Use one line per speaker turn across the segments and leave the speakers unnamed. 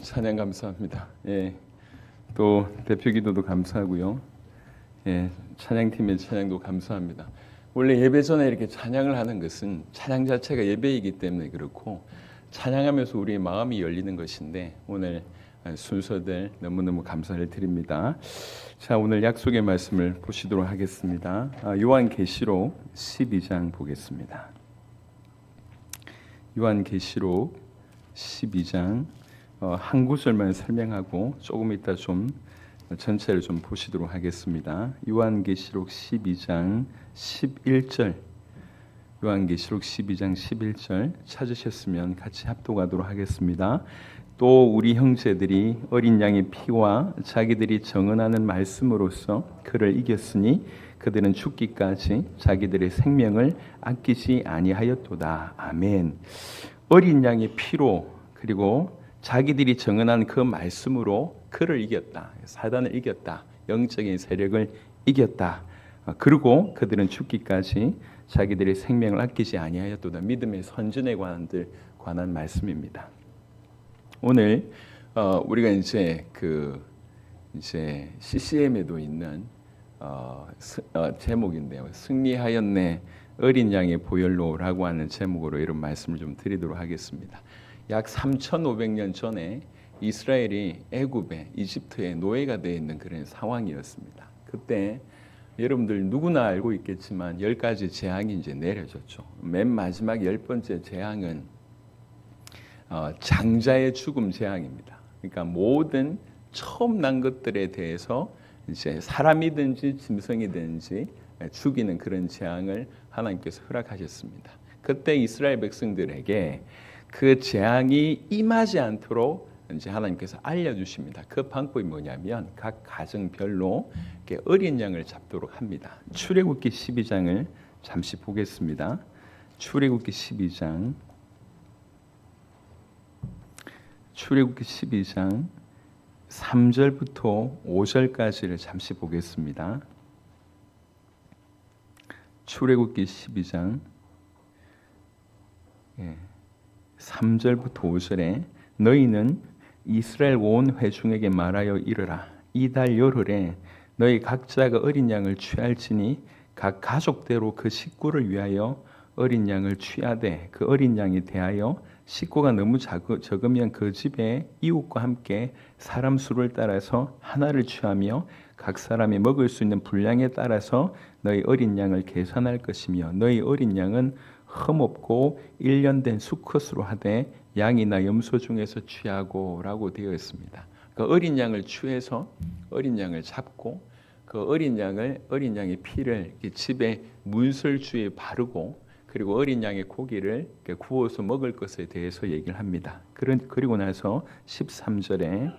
찬양 감사합니다. 예, 또 대표 기도도 감사하고요. 예, 찬양팀의 찬양도 감사합니다. 원래 예배 전에 이렇게 찬양을 하는 것은 찬양 자체가 예배이기 때문에 그렇고 찬양하면서 우리의 마음이 열리는 것인데 오늘 순서들 너무너무 감사를 드립니다. 자, 오늘 약속의 말씀을 보시도록 하겠습니다. 요한계시록 12장 보겠습니다. 요한계시록 12장 한 구절만 설명하고 조금 이따 좀 전체를 좀 보시도록 하겠습니다. 요한계시록 12장 11절 요한계시록 12장 11절 찾으셨으면 같이 합독하도록 하겠습니다. 또 우리 형제들이 어린 양의 피와 자기들이 정언하는 말씀으로써 그를 이겼으니 그들은 죽기까지 자기들의 생명을 아끼지 아니하였도다. 아멘. 어린 양의 피로 그리고 자기들이 정언한 그 말씀으로 그를 이겼다. 사단을 이겼다. 영적인 세력을 이겼다. 그리고 그들은 죽기까지 자기들의 생명을 아끼지 아니하였도다. 믿음의 선진에 관한 말씀입니다. 오늘 우리가 이제 CCM에도 있는 제목인데요. 승리하였네 어린 양의 보혈로라고 하는 제목으로 이런 말씀을 좀 드리도록 하겠습니다. 약 3,500년 전에 이스라엘이 애굽에 이집트에 노예가 되어 있는 그런 상황이었습니다. 그때 여러분들 누구나 알고 있겠지만 10가지 재앙이 이제 내려졌죠. 맨 마지막 10번째 재앙은 장자의 죽음 재앙입니다. 그러니까 모든 처음 난 것들에 대해서 이제 사람이든지 짐승이든지 죽이는 그런 재앙을 하나님께서 허락하셨습니다. 그때 이스라엘 백성들에게 그 재앙이 임하지 않도록 이제 하나님께서 알려주십니다. 그 방법이 뭐냐면 각 가정별로 이렇게 어린 양을 잡도록 합니다. 출애굽기 12장을 잠시 보겠습니다. 출애굽기 12장 3절부터 5절까지를 잠시 보겠습니다. 출애굽기 12장 3절부터 5절에 너희는 이스라엘 온 회중에게 말하여 이르라. 이달 열흘에 너희 각자가 어린 양을 취할지니 각 가족대로 그 식구를 위하여 어린 양을 취하되 그 어린 양에 대하여 식구가 너무 적으면 그 집에 이웃과 함께 사람 수를 따라서 하나를 취하며 각 사람이 먹을 수 있는 분량에 따라서 너희 어린 양을 계산할 것이며 너희 어린 양은 흠없고 1년 된 수컷으로 하되 양이나 염소 중에서 취하고 라고 되어 있습니다. 그 어린 양을 취해서 어린 양을 잡고 그 어린 양의 피를 집에 문설주에 바르고 그리고 어린 양의 고기를 구워서 먹을 것에 대해서 얘기를 합니다. 그리고 나서 13절에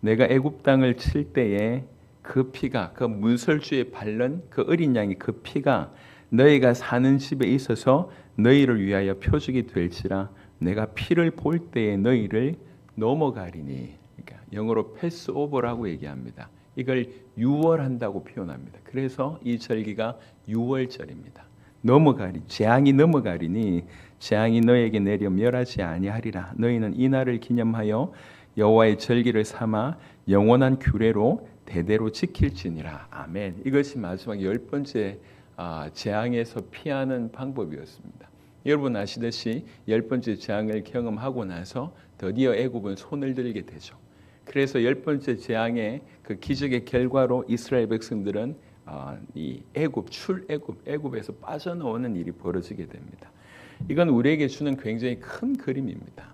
내가 애굽 땅을 칠 때에 그 피가 그 문설주에 바른 그 어린 양의 그 피가 너희가 사는 집에 있어서 너희를 위하여 표적이 될지라 내가 피를 볼 때에 너희를 넘어가리니. 그러니까 영어로 패스오버라고 얘기합니다. 이걸 유월한다고 표현합니다. 그래서 이 절기가 유월절입니다. 재앙이 넘어가리니 재앙이 너에게 내려 멸하지 아니하리라. 너희는 이 날을 기념하여 여호와의 절기를 삼아 영원한 규례로 대대로 지킬지니라. 아멘. 이것이 마지막 10번째 재앙에서 피하는 방법이었습니다. 여러분 아시듯이 10번째 재앙을 경험하고 나서 드디어 애굽은 손을 들게 되죠. 그래서 10번째 재앙의 그 기적의 결과로 이스라엘 백성들은 이 애굽에서 빠져나오는 일이 벌어지게 됩니다. 이건 우리에게 주는 굉장히 큰 그림입니다.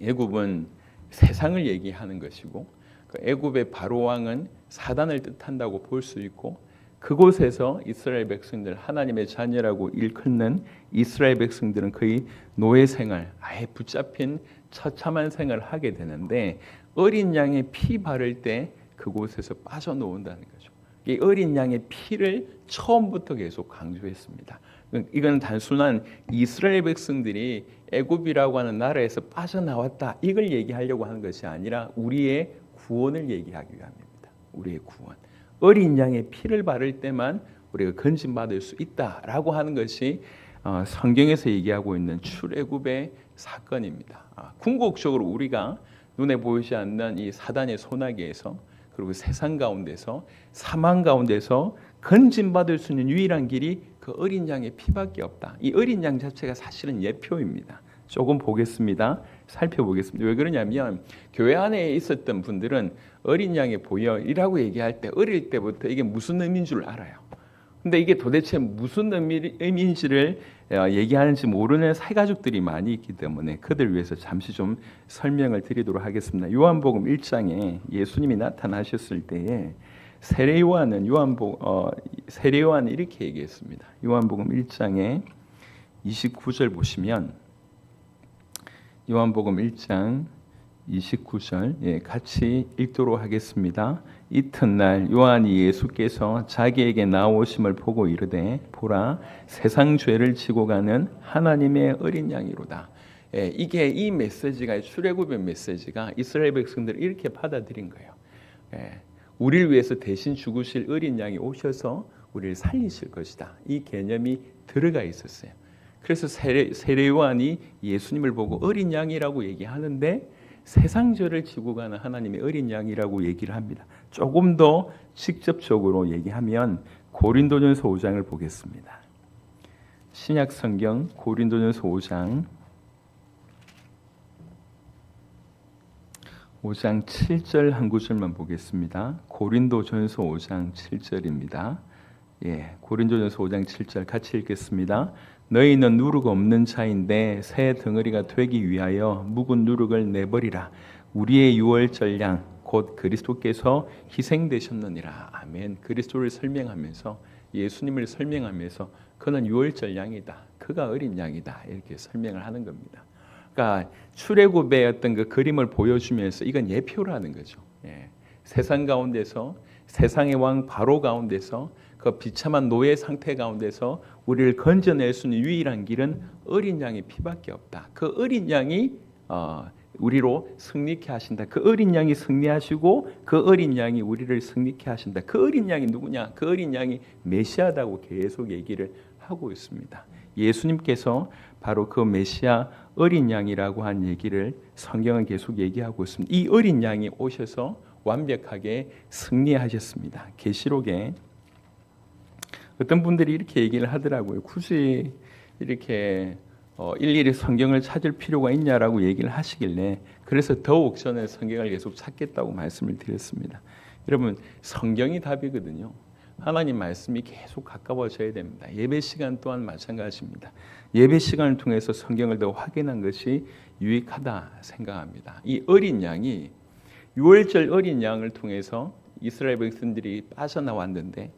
애굽은 세상을 얘기하는 것이고 그 애굽의 바로 왕은 사단을 뜻한다고 볼 수 있고 그곳에서 이스라엘 백성들 하나님의 자녀라고 일컫는 이스라엘 백성들은 거의 노예 생활, 아예 붙잡힌 처참한 생활을 하게 되는데 어린 양의 피 바를 때 그곳에서 빠져나온다는 거죠. 이 어린 양의 피를 처음부터 계속 강조했습니다. 이건 단순한 이스라엘 백성들이 애굽이라고 하는 나라에서 빠져나왔다 이걸 얘기하려고 하는 것이 아니라 우리의 구원을 얘기하기 위함입니다. 우리의 구원. 어린 양의 피를 바를 때만 우리가 건진받을 수 있다라고 하는 것이 성경에서 얘기하고 있는 출애굽의 사건입니다. 궁극적으로 우리가 눈에 보이지 않는 이 사단의 소나기에서 그리고 세상 가운데서 사망 가운데서 건진받을 수 있는 유일한 길이 그 어린 양의 피밖에 없다. 이 어린 양 자체가 사실은 예표입니다. 조금 보겠습니다. 살펴보겠습니다. 왜 그러냐면 교회 안에 있었던 분들은 어린 양의 보혈이라고 얘기할 때 어릴 때부터 이게 무슨 의미인 줄 알아요. 근데 이게 도대체 무슨 의미인지를 얘기하는지 모르는 사가족들이 많이 있기 때문에 그들 위해서 잠시 좀 설명을 드리도록 하겠습니다. 요한복음 1장에 예수님이 나타나셨을 때에 세례 요한은 이렇게 얘기했습니다. 요한복음 1장에 29절 보시면 요한복음 1장 29절 같이 읽도록 하겠습니다. 이튿날 요한이 예수께서 자기에게 나오심을 보고 이르되 보라 세상 죄를 지고 가는 하나님의 어린 양이로다. 이게 이 메시지가 출애굽의 메시지가 이스라엘 백성들을 이렇게 받아들인 거예요. 우리를 위해서 대신 죽으실 어린 양이 오셔서 우리를 살리실 것이다. 이 개념이 들어가 있었어요. 그래서 세례 요한이 예수님을 보고 어린 양이라고 얘기하는데 세상 죄를 지고 가는 하나님의 어린 양이라고 얘기를 합니다. 조금 더 직접적으로 얘기하면 고린도전서 5장을 보겠습니다. 신약 성경 고린도전서 5장 7절 한 구절만 보겠습니다. 고린도전서 5장 7절입니다. 고린도전서 5장 7절 같이 읽겠습니다. 너희는 누룩 없는 자인데 새 덩어리가 되기 위하여 묵은 누룩을 내버리라. 우리의 유월절 양 곧 그리스도께서 희생되셨느니라. 아멘. 그리스도를 설명하면서 예수님을 설명하면서 그는 유월절 양이다. 그가 어린 양이다. 이렇게 설명을 하는 겁니다. 그러니까 출애굽의 어떤 그 그림을 보여주면서 이건 예표라는 거죠. 세상 가운데서 세상의 왕 바로 가운데서 그 비참한 노예 상태 가운데서 우리를 건져낼 수 있는 유일한 길은 어린 양의 피밖에 없다. 그 어린 양이 우리로 승리케 하신다. 그 어린 양이 승리하시고 그 어린 양이 우리를 승리케 하신다. 그 어린 양이 누구냐? 그 어린 양이 메시아다고 계속 얘기를 하고 있습니다. 예수님께서 바로 그 메시아 어린 양이라고 한 얘기를 성경은 계속 얘기하고 있습니다. 이 어린 양이 오셔서 완벽하게 승리하셨습니다. 계시록에 어떤 분들이 이렇게 얘기를 하더라고요. 굳이 이렇게 일일이 성경을 찾을 필요가 있냐라고 얘기를 하시길래 그래서 더욱 저는 성경을 계속 찾겠다고 말씀을 드렸습니다. 여러분 성경이 답이거든요. 하나님 말씀이 계속 가까워져야 됩니다. 예배 시간 또한 마찬가지입니다. 예배 시간을 통해서 성경을 더 확인한 것이 유익하다 생각합니다. 이 어린 양이 유월절 어린 양을 통해서 이스라엘 백성들이 빠져나왔는데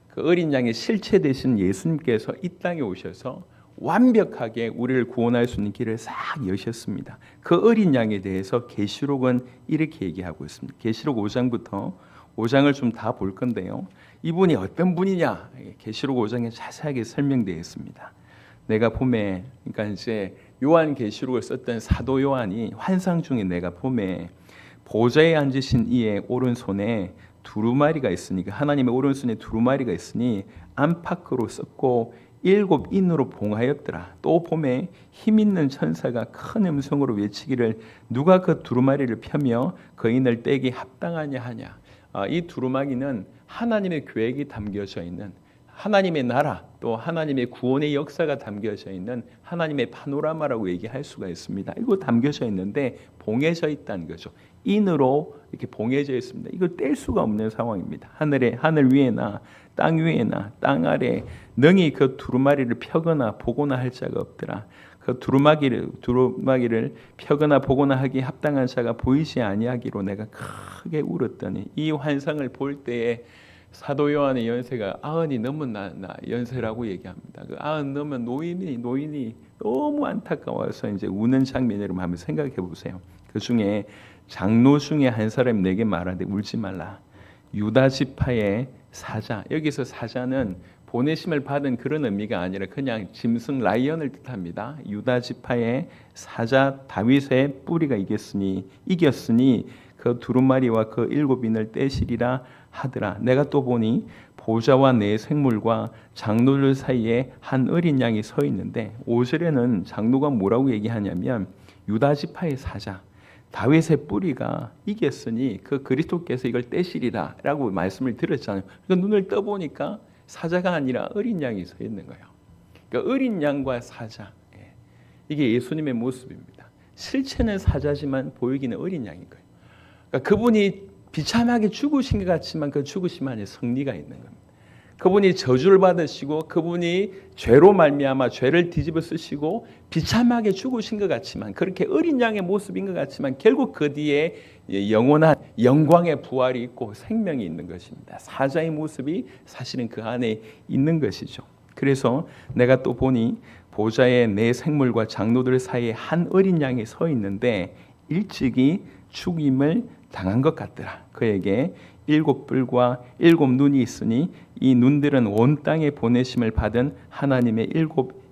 그 어린 양의 실체 되신 예수님께서 이 땅에 오셔서 완벽하게 우리를 구원할 수 있는 길을 싹 여셨습니다. 그 어린 양에 대해서 계시록은 이렇게 얘기하고 있습니다. 계시록 5장부터 5장을 좀 다 볼 건데요. 이분이 어떤 분이냐? 계시록 5장에 자세하게 설명되어 있습니다. 내가 봄에 그러니까 이제 요한 계시록을 썼던 사도 요한이 환상 중에 내가 봄에 보좌에 앉으신 이의 오른손에 두루마리가 있으니 하나님의 오른손에 두루마리가 있으니 안팎으로 썼고 7 인으로 봉하였더라. 또 봄에 힘 있는 천사가 큰 음성으로 외치기를 누가 그 두루마리를 펴며 그 인을 떼기 합당하냐 하냐. 이 두루마기는 하나님의 계획이 담겨져 있는 하나님의 나라 또 하나님의 구원의 역사가 담겨져 있는 하나님의 파노라마라고 얘기할 수가 있습니다. 이거 담겨져 있는데 봉해져 있다는 거죠. 인으로 이렇게 봉해져 있습니다. 이걸 뗄 수가 없는 상황입니다. 하늘 위에나 땅 위에나 땅 아래 능히 그 두루마리를 펴거나 보거나 할 자가 없더라. 그 두루마기를 펴거나 보거나 하기에 합당한 자가 보이지 아니하기로 내가 크게 울었더니 이 환상을 볼 때에 사도 요한의 연세가 90이 넘은 연세라고 얘기합니다. 그 90 넘은 노인이 너무 안타까워서 이제 우는 장면을 한번 생각해 보세요. 그 중에 장로 중에 한 사람이 내게 말하되 울지 말라. 유다 지파의 사자. 여기서 사자는 보내심을 받은 그런 의미가 아니라 그냥 짐승 라이언을 뜻합니다. 유다 지파의 사자 다윗의 뿌리가 이겼으니 그 두루마리와 그 7인을 떼시리라 하더라. 내가 또 보니 보좌와 내 생물과 장로들 사이에 한 어린 양이 서 있는데 5절에는 장로가 뭐라고 얘기하냐면 유다 지파의 사자 다윗의 뿌리가 이겼으니 그 그리스도께서 이걸 떼시리라 라고 말씀을 드렸잖아요. 그러니까 눈을 떠보니까 사자가 아니라 어린 양이 서 있는 거예요. 그러니까 어린 양과 사자, 이게 예수님의 모습입니다. 실체는 사자지만 보이기는 어린 양인 거예요. 그러니까 그분이 비참하게 죽으신 것 같지만 그 죽으심 안에 승리가 있는 겁니다. 그분이 저주를 받으시고 그분이 죄로 말미암아 죄를 뒤집어 쓰시고 비참하게 죽으신 것 같지만 그렇게 어린 양의 모습인 것 같지만 결국 그 뒤에 영원한 영광의 부활이 있고 생명이 있는 것입니다. 사자의 모습이 사실은 그 안에 있는 것이죠. 그래서 내가 또 보니 보좌에 내 생물과 장로들 사이에 한 어린 양이 서 있는데 일찍이 죽임을 당한 것 같더라. 그에게 7뿔과 7눈이 있으니 이 눈들은 온 땅에 보내심을 받은 하나님의 7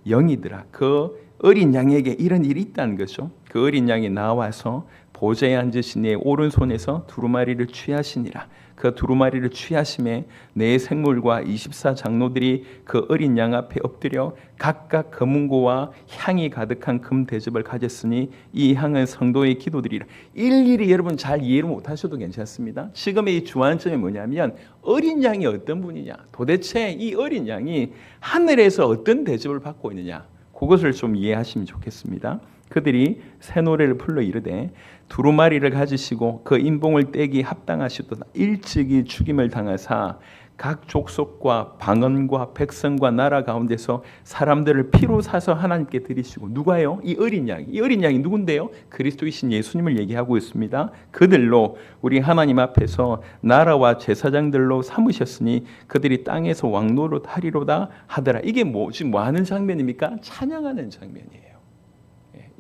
영이더라. 그 어린 양에게 이런 일이 있다는 거죠. 그 어린 양이 나와서 보좌에 앉으신 이의 오른손에서 두루마리를 취하시니라. 그 두루마리를 취하심에 내 생물과 24 장로들이 그 어린 양 앞에 엎드려 각각 검은고와 향이 가득한 금 대접을 가졌으니 이 향은 성도의 기도들이라. 일일이 여러분 잘 이해를 못하셔도 괜찮습니다. 지금의 이 주안점이 뭐냐면 어린 양이 어떤 분이냐, 도대체 이 어린 양이 하늘에서 어떤 대접을 받고 있느냐, 그것을 좀 이해하시면 좋겠습니다. 그들이 새 노래를 불러 이르되 두루마리를 가지시고 그 인봉을 떼기 합당하시도다. 일찍이 죽임을 당하사 각 족속과 방언과 백성과 나라 가운데서 사람들을 피로 사서 하나님께 드리시고. 누가요? 이 어린 양이. 이 어린 양이 누군데요? 그리스도이신 예수님을 얘기하고 있습니다. 그들로 우리 하나님 앞에서 나라와 제사장들로 삼으셨으니 그들이 땅에서 왕노릇 하리로다 하더라. 이게 지금 뭐 하는 장면입니까? 찬양하는 장면이에요.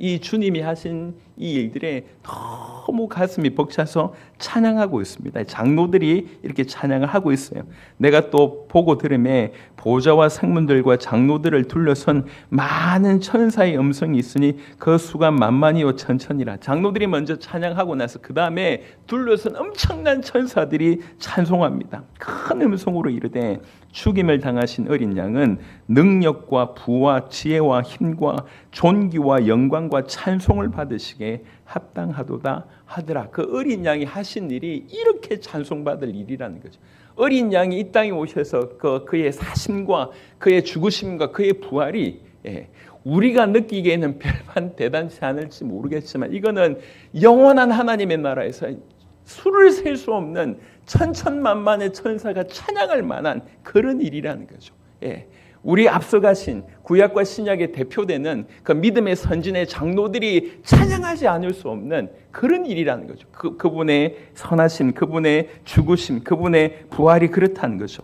이 주님이 하신 이 일들에 너무 가슴이 벅차서 찬양하고 있습니다. 장로들이 이렇게 찬양을 하고 있어요. 내가 또 보고 들음에 보좌와 생문들과 장로들을 둘러선 많은 천사의 음성이 있으니 그 수가 만만이요 천천이라. 장로들이 먼저 찬양하고 나서 그 다음에 둘러선 엄청난 천사들이 찬송합니다. 큰 음성으로 이르되 죽임을 당하신 어린 양은 능력과 부와 지혜와 힘과 존귀와 영광과 찬송을 받으시게 합당하도다 하더라. 그 어린 양이 하신 일이 이렇게 찬송받을 일이라는 거죠. 어린 양이 이 땅에 오셔서 그의 사심과 그의 죽으심과 그의 부활이 우리가 느끼기에는 별반 대단치 않을지 모르겠지만 이거는 영원한 하나님의 나라에서 수를 셀 수 없는 천천만만의 천사가 찬양할 만한 그런 일이라는 거죠. 우리 앞서가신 구약과 신약에 대표되는 그 믿음의 선진의 장로들이 찬양하지 않을 수 없는 그런 일이라는 거죠. 그분의 선하심, 그분의 죽으심, 그분의 부활이 그렇다는 거죠.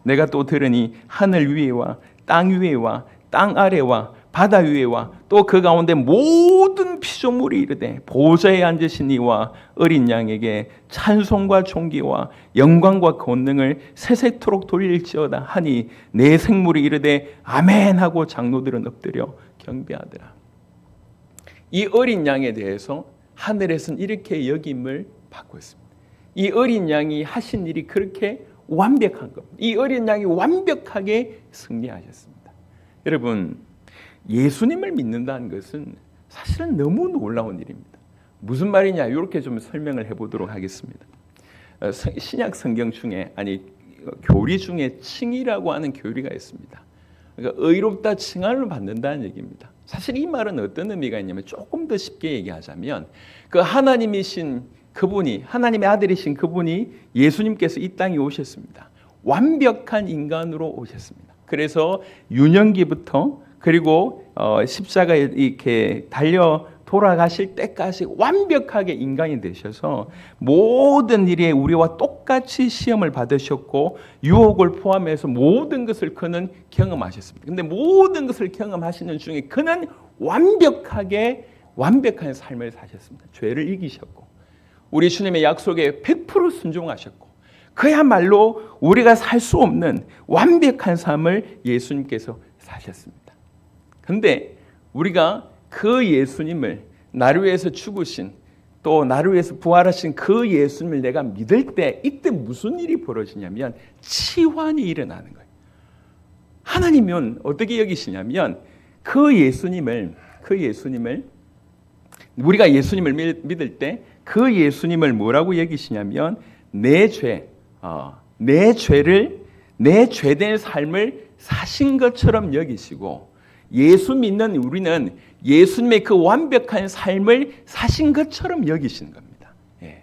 내가 또 들으니 하늘 위에와 땅 위에와 땅 아래와 바다 위에와 또 그 가운데 모든 피조물이 이르되 보좌에 앉으신 이와 어린 양에게 찬송과 존귀와 영광과 권능을 세세토록 돌릴지어다 하니 내 생물이 이르되 아멘 하고 장로들은 엎드려 경배하더라. 이 어린 양에 대해서 하늘에서는 이렇게 여김을 받고 있습니다. 이 어린 양이 하신 일이 그렇게 완벽한 겁니다. 이 어린 양이 완벽하게 승리하셨습니다. 여러분, 예수님을 믿는다는 것은 사실은 너무 놀라운 일입니다. 무슨 말이냐? 이렇게 좀 설명을 해보도록 하겠습니다. 신약 성경 중에 교리 중에 칭의라고 하는 교리가 있습니다. 그러니까 의롭다 칭함을 받는다는 얘기입니다. 사실 이 말은 어떤 의미가 있냐면 조금 더 쉽게 얘기하자면 그 하나님이신 그분이 하나님의 아들이신 그분이 예수님께서 이 땅에 오셨습니다. 완벽한 인간으로 오셨습니다. 그래서 유년기부터 그리고 십자가에 이렇게 달려 돌아가실 때까지 완벽하게 인간이 되셔서 모든 일에 우리와 똑같이 시험을 받으셨고 유혹을 포함해서 모든 것을 그는 경험하셨습니다. 그런데 모든 것을 경험하시는 중에 그는 완벽한 삶을 사셨습니다. 죄를 이기셨고 우리 주님의 약속에 100% 순종하셨고 그야말로 우리가 살 수 없는 완벽한 삶을 예수님께서 사셨습니다. 그런데 우리가 그 예수님을 나를 위해서 죽으신 또 나를 위해서 부활하신 그 예수님을 내가 믿을 때 이때 무슨 일이 벌어지냐면 치환이 일어나는 거예요. 하나님은 어떻게 여기시냐면 그 예수님을 우리가 예수님을 믿을 때 그 예수님을 뭐라고 여기시냐면 내 죄된 삶을 사신 것처럼 여기시고, 예수 믿는 우리는 예수님의 그 완벽한 삶을 사신 것처럼 여기시는 겁니다. 예.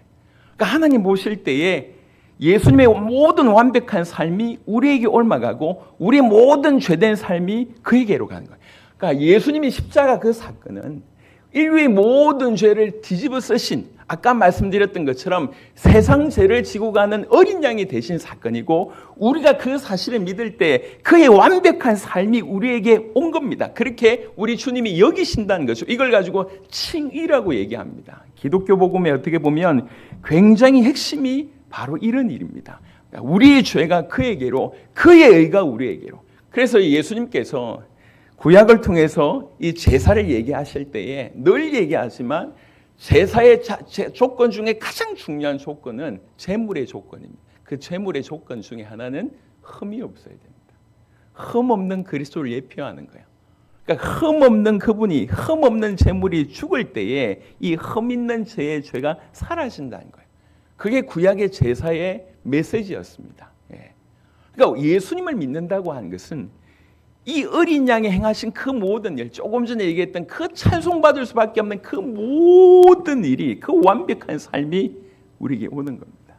그러니까 하나님 보실 때에 예수님의 모든 완벽한 삶이 우리에게 옮아가고 우리의 모든 죄된 삶이 그에게로 가는 거예요. 그러니까 예수님이 십자가 그 사건은 인류의 모든 죄를 뒤집어 쓰신, 아까 말씀드렸던 것처럼 세상 죄를 지고 가는 어린 양이 되신 사건이고, 우리가 그 사실을 믿을 때 그의 완벽한 삶이 우리에게 온 겁니다. 그렇게 우리 주님이 여기신다는 거죠. 이걸 가지고 칭의라고 얘기합니다. 기독교 복음에 어떻게 보면 굉장히 핵심이 바로 이런 일입니다. 우리의 죄가 그에게로, 그의 의가 우리에게로. 그래서 예수님께서 구약을 통해서 이 제사를 얘기하실 때에 늘 얘기하지만 제사의 조건 중에 가장 중요한 조건은 제물의 조건입니다. 그 제물의 조건 중에 하나는 흠이 없어야 됩니다. 흠 없는 그리스도를 예표하는 거예요. 그러니까 흠 없는 그분이, 흠 없는 제물이 죽을 때에 이 흠 있는 죄가 사라진다는 거예요. 그게 구약의 제사의 메시지였습니다. 그러니까 예수님을 믿는다고 하는 것은 이 어린 양이 행하신 그 모든 일, 조금 전에 얘기했던 그 찬송받을 수밖에 없는 그 모든 일이, 그 완벽한 삶이 우리에게 오는 겁니다.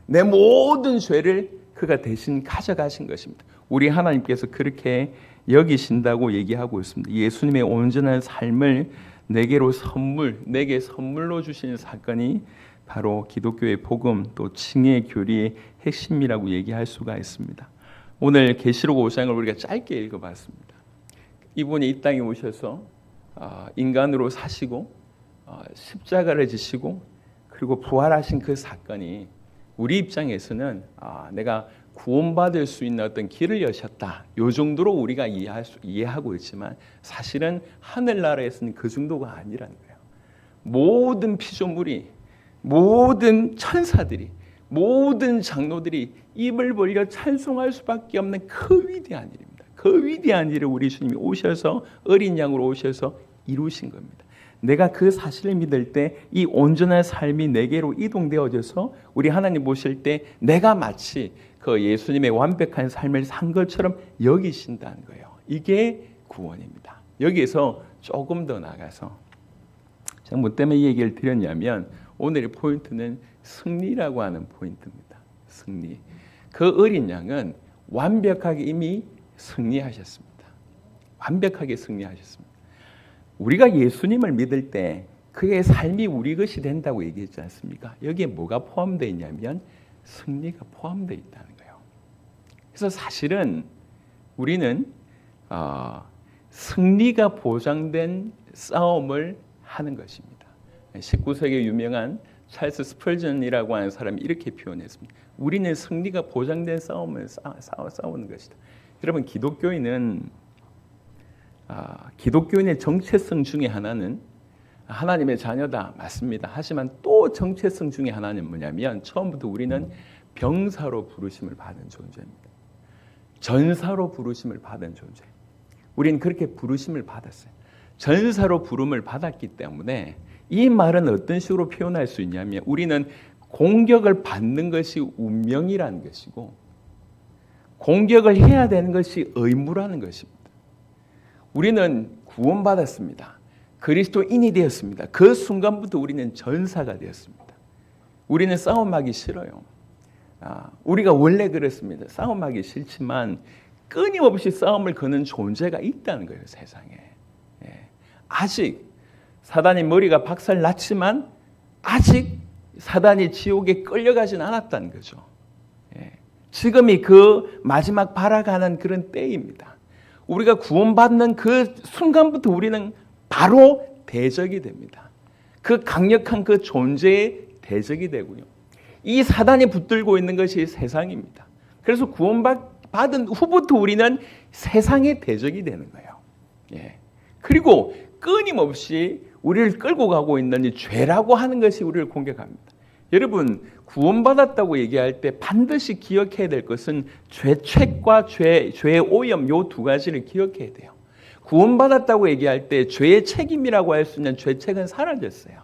내 모든 죄를 그가 대신 가져가신 것입니다. 우리 하나님께서 그렇게 여기신다고 얘기하고 있습니다. 예수님의 온전한 삶을 내게 선물로 주시는 사건이 바로 기독교의 복음, 또 칭의 교리의 핵심이라고 얘기할 수가 있습니다. 오늘 계시록 5장을 우리가 짧게 읽어봤습니다. 이분이 이 땅에 오셔서 인간으로 사시고 십자가를 지시고 그리고 부활하신 그 사건이 우리 입장에서는 내가 구원받을 수 있는 어떤 길을 여셨다, 이 정도로 우리가 이해하고 있지만 사실은 하늘나라에서는 그 정도가 아니라는 거예요. 모든 피조물이, 모든 천사들이, 모든 장로들이 입을 벌려 찬송할 수밖에 없는 그 위대한 일입니다. 그 위대한 일을 우리 주님이 오셔서 어린 양으로 오셔서 이루신 겁니다. 내가 그 사실을 믿을 때 이 온전한 삶이 내게로 이동되어져서 우리 하나님 보실 때 내가 마치 그 예수님의 완벽한 삶을 산 것처럼 여기신다는 거예요. 이게 구원입니다. 여기에서 조금 더 나가서 제가 뭐 때문에 이 얘기를 드렸냐면 오늘의 포인트는 승리라고 하는 포인트입니다. 승리. 그 어린 양은 완벽하게 이미 승리하셨습니다. 완벽하게 승리하셨습니다. 우리가 예수님을 믿을 때 그의 삶이 우리 것이 된다고 얘기했지 않습니까? 여기에 뭐가 포함되어 있냐면 승리가 포함되어 있다는 거예요. 그래서 사실은 우리는 승리가 보장된 싸움을 하는 것입니다. 19세기 유명한 찰스 스펄전이라고 하는 사람이 이렇게 표현했습니다. 우리는 승리가 보장된 싸움을 싸우는 것이다. 여러분, 기독교인의 정체성 중에 하나는 하나님의 자녀다, 맞습니다. 하지만 또 정체성 중에 하나는 뭐냐면 처음부터 우리는 병사로 부르심을 받은 존재입니다. 전사로 부르심을 받은 존재. 우리는 그렇게 부르심을 받았어요. 전사로 부름을 받았기 때문에 이 말은 어떤 식으로 표현할 수 있냐면 우리는 공격을 받는 것이 운명이라는 것이고 공격을 해야 되는 것이 의무라는 것입니다. 우리는 구원받았습니다. 그리스도인이 되었습니다. 그 순간부터 우리는 전사가 되었습니다. 우리는 싸움하기 싫어요. 우리가 원래 그렇습니다. 싸움하기 싫지만 끊임없이 싸움을 거는 존재가 있다는 거예요, 세상에. 아직 사단이 머리가 박살 났지만 아직 사단이 지옥에 끌려가진 않았다는 거죠. 지금이 그 마지막 발아가는 그런 때입니다. 우리가 구원받는 그 순간부터 우리는 바로 대적이 됩니다. 그 강력한 그 존재의 대적이 되고요. 이 사단이 붙들고 있는 것이 세상입니다. 그래서 구원받은 후부터 우리는 세상의 대적이 되는 거예요. 그리고 끊임없이 우리를 끌고 가고 있는 이 죄라고 하는 것이 우리를 공격합니다. 여러분, 구원받았다고 얘기할 때 반드시 기억해야 될 것은 죄책과 죄의 오염 요 두 가지를 기억해야 돼요. 구원받았다고 얘기할 때 죄의 책임이라고 할 수 있는 죄책은 사라졌어요.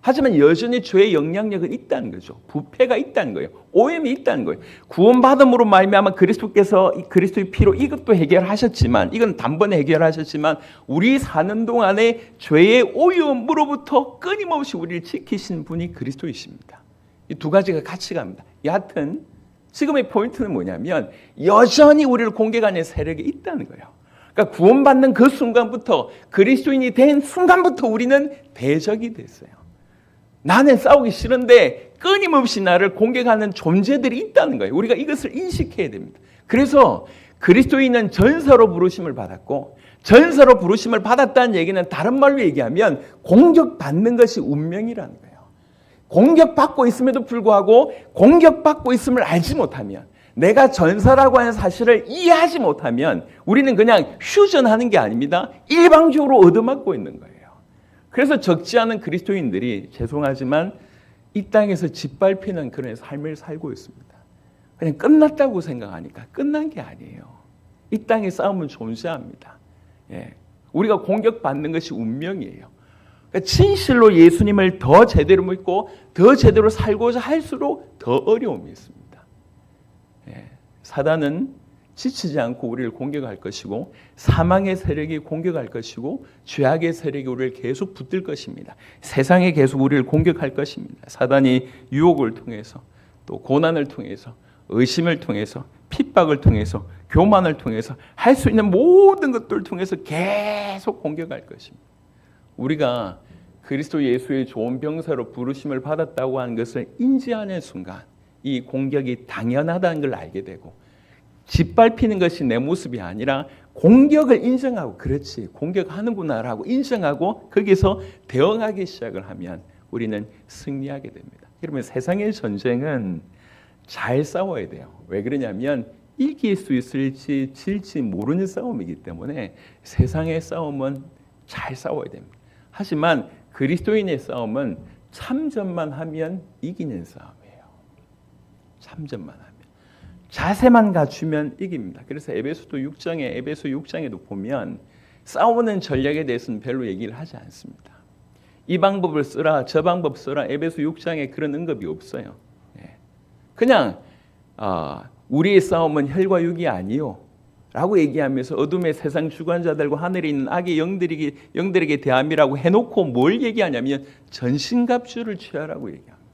하지만 여전히 죄의 영향력은 있다는 거죠. 부패가 있다는 거예요. 오염이 있다는 거예요. 구원받음으로 말미암아 그리스도께서 그리스도의 피로 이것도 해결하셨지만, 이건 단번에 해결하셨지만, 우리 사는 동안에 죄의 오염으로부터 끊임없이 우리를 지키신 분이 그리스도이십니다. 이 두 가지가 같이 갑니다. 여하튼 지금의 포인트는 뭐냐면 여전히 우리를 공격하는 세력이 있다는 거예요. 그러니까 구원받는 그 순간부터, 그리스도인이 된 순간부터 우리는 대적이 됐어요. 나는 싸우기 싫은데 끊임없이 나를 공격하는 존재들이 있다는 거예요. 우리가 이것을 인식해야 됩니다. 그래서 그리스도인은 전사로 부르심을 받았고, 전사로 부르심을 받았다는 얘기는 다른 말로 얘기하면 공격받는 것이 운명이라는 거예요. 공격받고 있음에도 불구하고 공격받고 있음을 알지 못하면, 내가 전사라고 하는 사실을 이해하지 못하면 우리는 그냥 휴전하는 게 아닙니다. 일방적으로 얻어맞고 있는 거예요. 그래서 적지 않은 그리스도인들이 죄송하지만 이 땅에서 짓밟히는 그런 삶을 살고 있습니다. 그냥 끝났다고 생각하니까 끝난 게 아니에요. 이 땅의 싸움은 존재합니다. 우리가 공격받는 것이 운명이에요. 그러니까 진실로 예수님을 더 제대로 믿고 더 제대로 살고자 할수록 더 어려움이 있습니다. 사단은 지치지 않고 우리를 공격할 것이고, 사망의 세력이 공격할 것이고, 죄악의 세력이 우리를 계속 붙들 것입니다. 세상에 계속 우리를 공격할 것입니다. 사단이 유혹을 통해서, 또 고난을 통해서, 의심을 통해서, 핍박을 통해서, 교만을 통해서, 할 수 있는 모든 것들을 통해서 계속 공격할 것입니다. 우리가 그리스도 예수의 좋은 병사로 부르심을 받았다고 하는 것을 인지하는 순간 이 공격이 당연하다는 걸 알게 되고, 짓밟히는 것이 내 모습이 아니라 공격을 인정하고, 그렇지, 공격하는구나라고 인정하고 거기서 대응하기 시작을 하면 우리는 승리하게 됩니다. 그러면 세상의 전쟁은 잘 싸워야 돼요. 왜 그러냐면 이길 수 있을지 질지 모르는 싸움이기 때문에 세상의 싸움은 잘 싸워야 됩니다. 하지만 그리스도인의 싸움은 참전만 하면 이기는 싸움이에요. 참전만 하면. 자세만 갖추면 이깁니다. 그래서 에베소 6장에도 보면 싸우는 전략에 대해서는 별로 얘기를 하지 않습니다. 이 방법을 쓰라, 저 방법 쓰라, 에베소 6장에 그런 언급이 없어요. 그냥 우리의 싸움은 혈과 육이 아니요 라고 얘기하면서 어둠의 세상 주관자들과 하늘에 있는 악의 영들에게 대함이라고 해놓고 뭘 얘기하냐면 전신갑주를 취하라고 얘기합니다.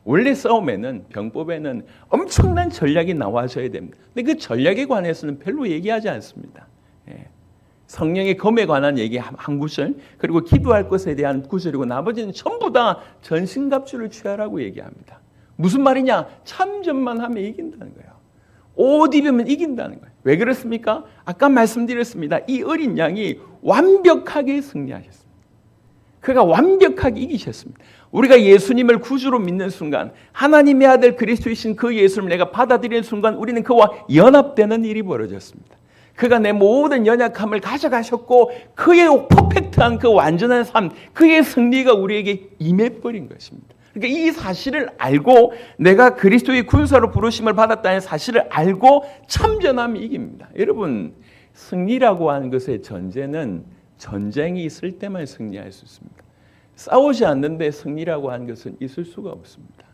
원래 싸움에는, 병법에는 엄청난 전략이 나와줘야 됩니다. 근데 그 전략에 관해서는 별로 얘기하지 않습니다. 성령의 검에 관한 얘기 한 구절, 그리고 기도할 것에 대한 구절이고 나머지는 전부 다 전신갑주를 취하라고 얘기합니다. 무슨 말이냐? 참전만 하면 이긴다는 거예요. 옷 입으면 이긴다는 거예요. 왜 그렇습니까? 아까 말씀드렸습니다. 이 어린 양이 완벽하게 승리하셨습니다. 그가 완벽하게 이기셨습니다. 우리가 예수님을 구주로 믿는 순간, 하나님의 아들 그리스도이신 그 예수를 내가 받아들이는 순간 우리는 그와 연합되는 일이 벌어졌습니다. 그가 내 모든 연약함을 가져가셨고 그의 퍼펙트한 그 완전한 삶, 그의 승리가 우리에게 임해버린 것입니다. 그러니까 이 사실을 알고 내가 그리스도의 군사로 부르심을 받았다는 사실을 알고 참전하면 이깁니다. 여러분, 승리라고 하는 것의 전제는 전쟁이 있을 때만 승리할 수 있습니다. 싸우지 않는데 승리라고 하는 것은 있을 수가 없습니다.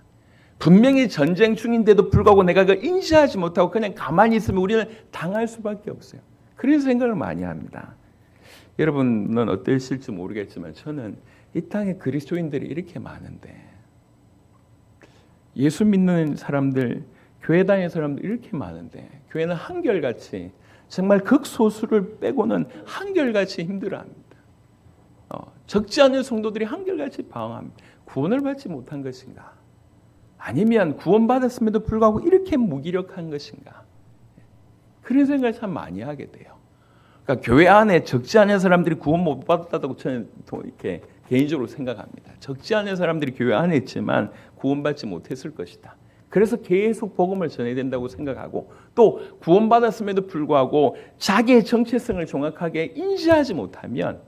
분명히 전쟁 중인데도 불구하고 내가 그걸 인지하지 못하고 그냥 가만히 있으면 우리는 당할 수밖에 없어요. 그런 생각을 많이 합니다. 여러분은 어떠실지 모르겠지만 저는 이 땅에 그리스도인들이 이렇게 많은데, 예수 믿는 사람들, 교회 다니는 사람들 이렇게 많은데 교회는 한결같이, 정말 극소수를 빼고는 한결같이 힘들어합니다. 적지 않은 성도들이 한결같이 방황합니다. 구원을 받지 못한 것인가? 아니면 구원받았음에도 불구하고 이렇게 무기력한 것인가? 그런 생각을 참 많이 하게 돼요. 그러니까 교회 안에 적지 않은 사람들이 구원 못 받았다고 저는 이렇게 개인적으로 생각합니다. 적지 않은 사람들이 교회 안에 있지만 구원받지 못했을 것이다. 그래서 계속 복음을 전해야 된다고 생각하고, 또 구원받았음에도 불구하고 자기의 정체성을 정확하게 인지하지 못하면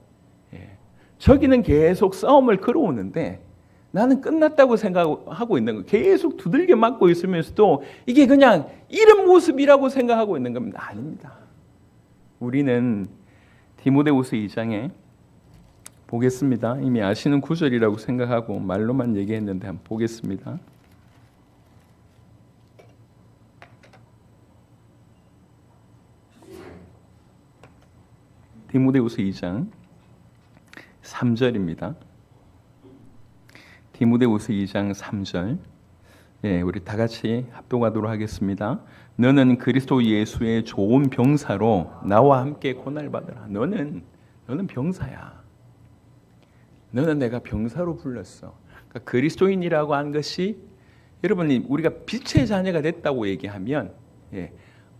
저기는 계속 싸움을 걸어오는데 나는 끝났다고 생각하고 있는 거예요. 계속 두들겨 맞고 있으면서도 이게 그냥 이런 모습이라고 생각하고 있는 겁니다. 아닙니다. 우리는 디모데후서 2장에 보겠습니다. 이미 아시는 구절이라고 생각하고 말로만 얘기했는데 한번 보겠습니다. 디모데후서 2장 3절입니다. 디모데후서 2장 3절. 예, 우리 다 같이 합독하도록 하겠습니다. 너는 그리스도 예수의 좋은 병사로 나와 함께 고난을 받으라. 너는 병사야. 너는 내가 병사로 불렀어. 그러니까 그리스도인이라고 한 것이 여러분이 우리가 빛의 자녀가 됐다고 얘기하면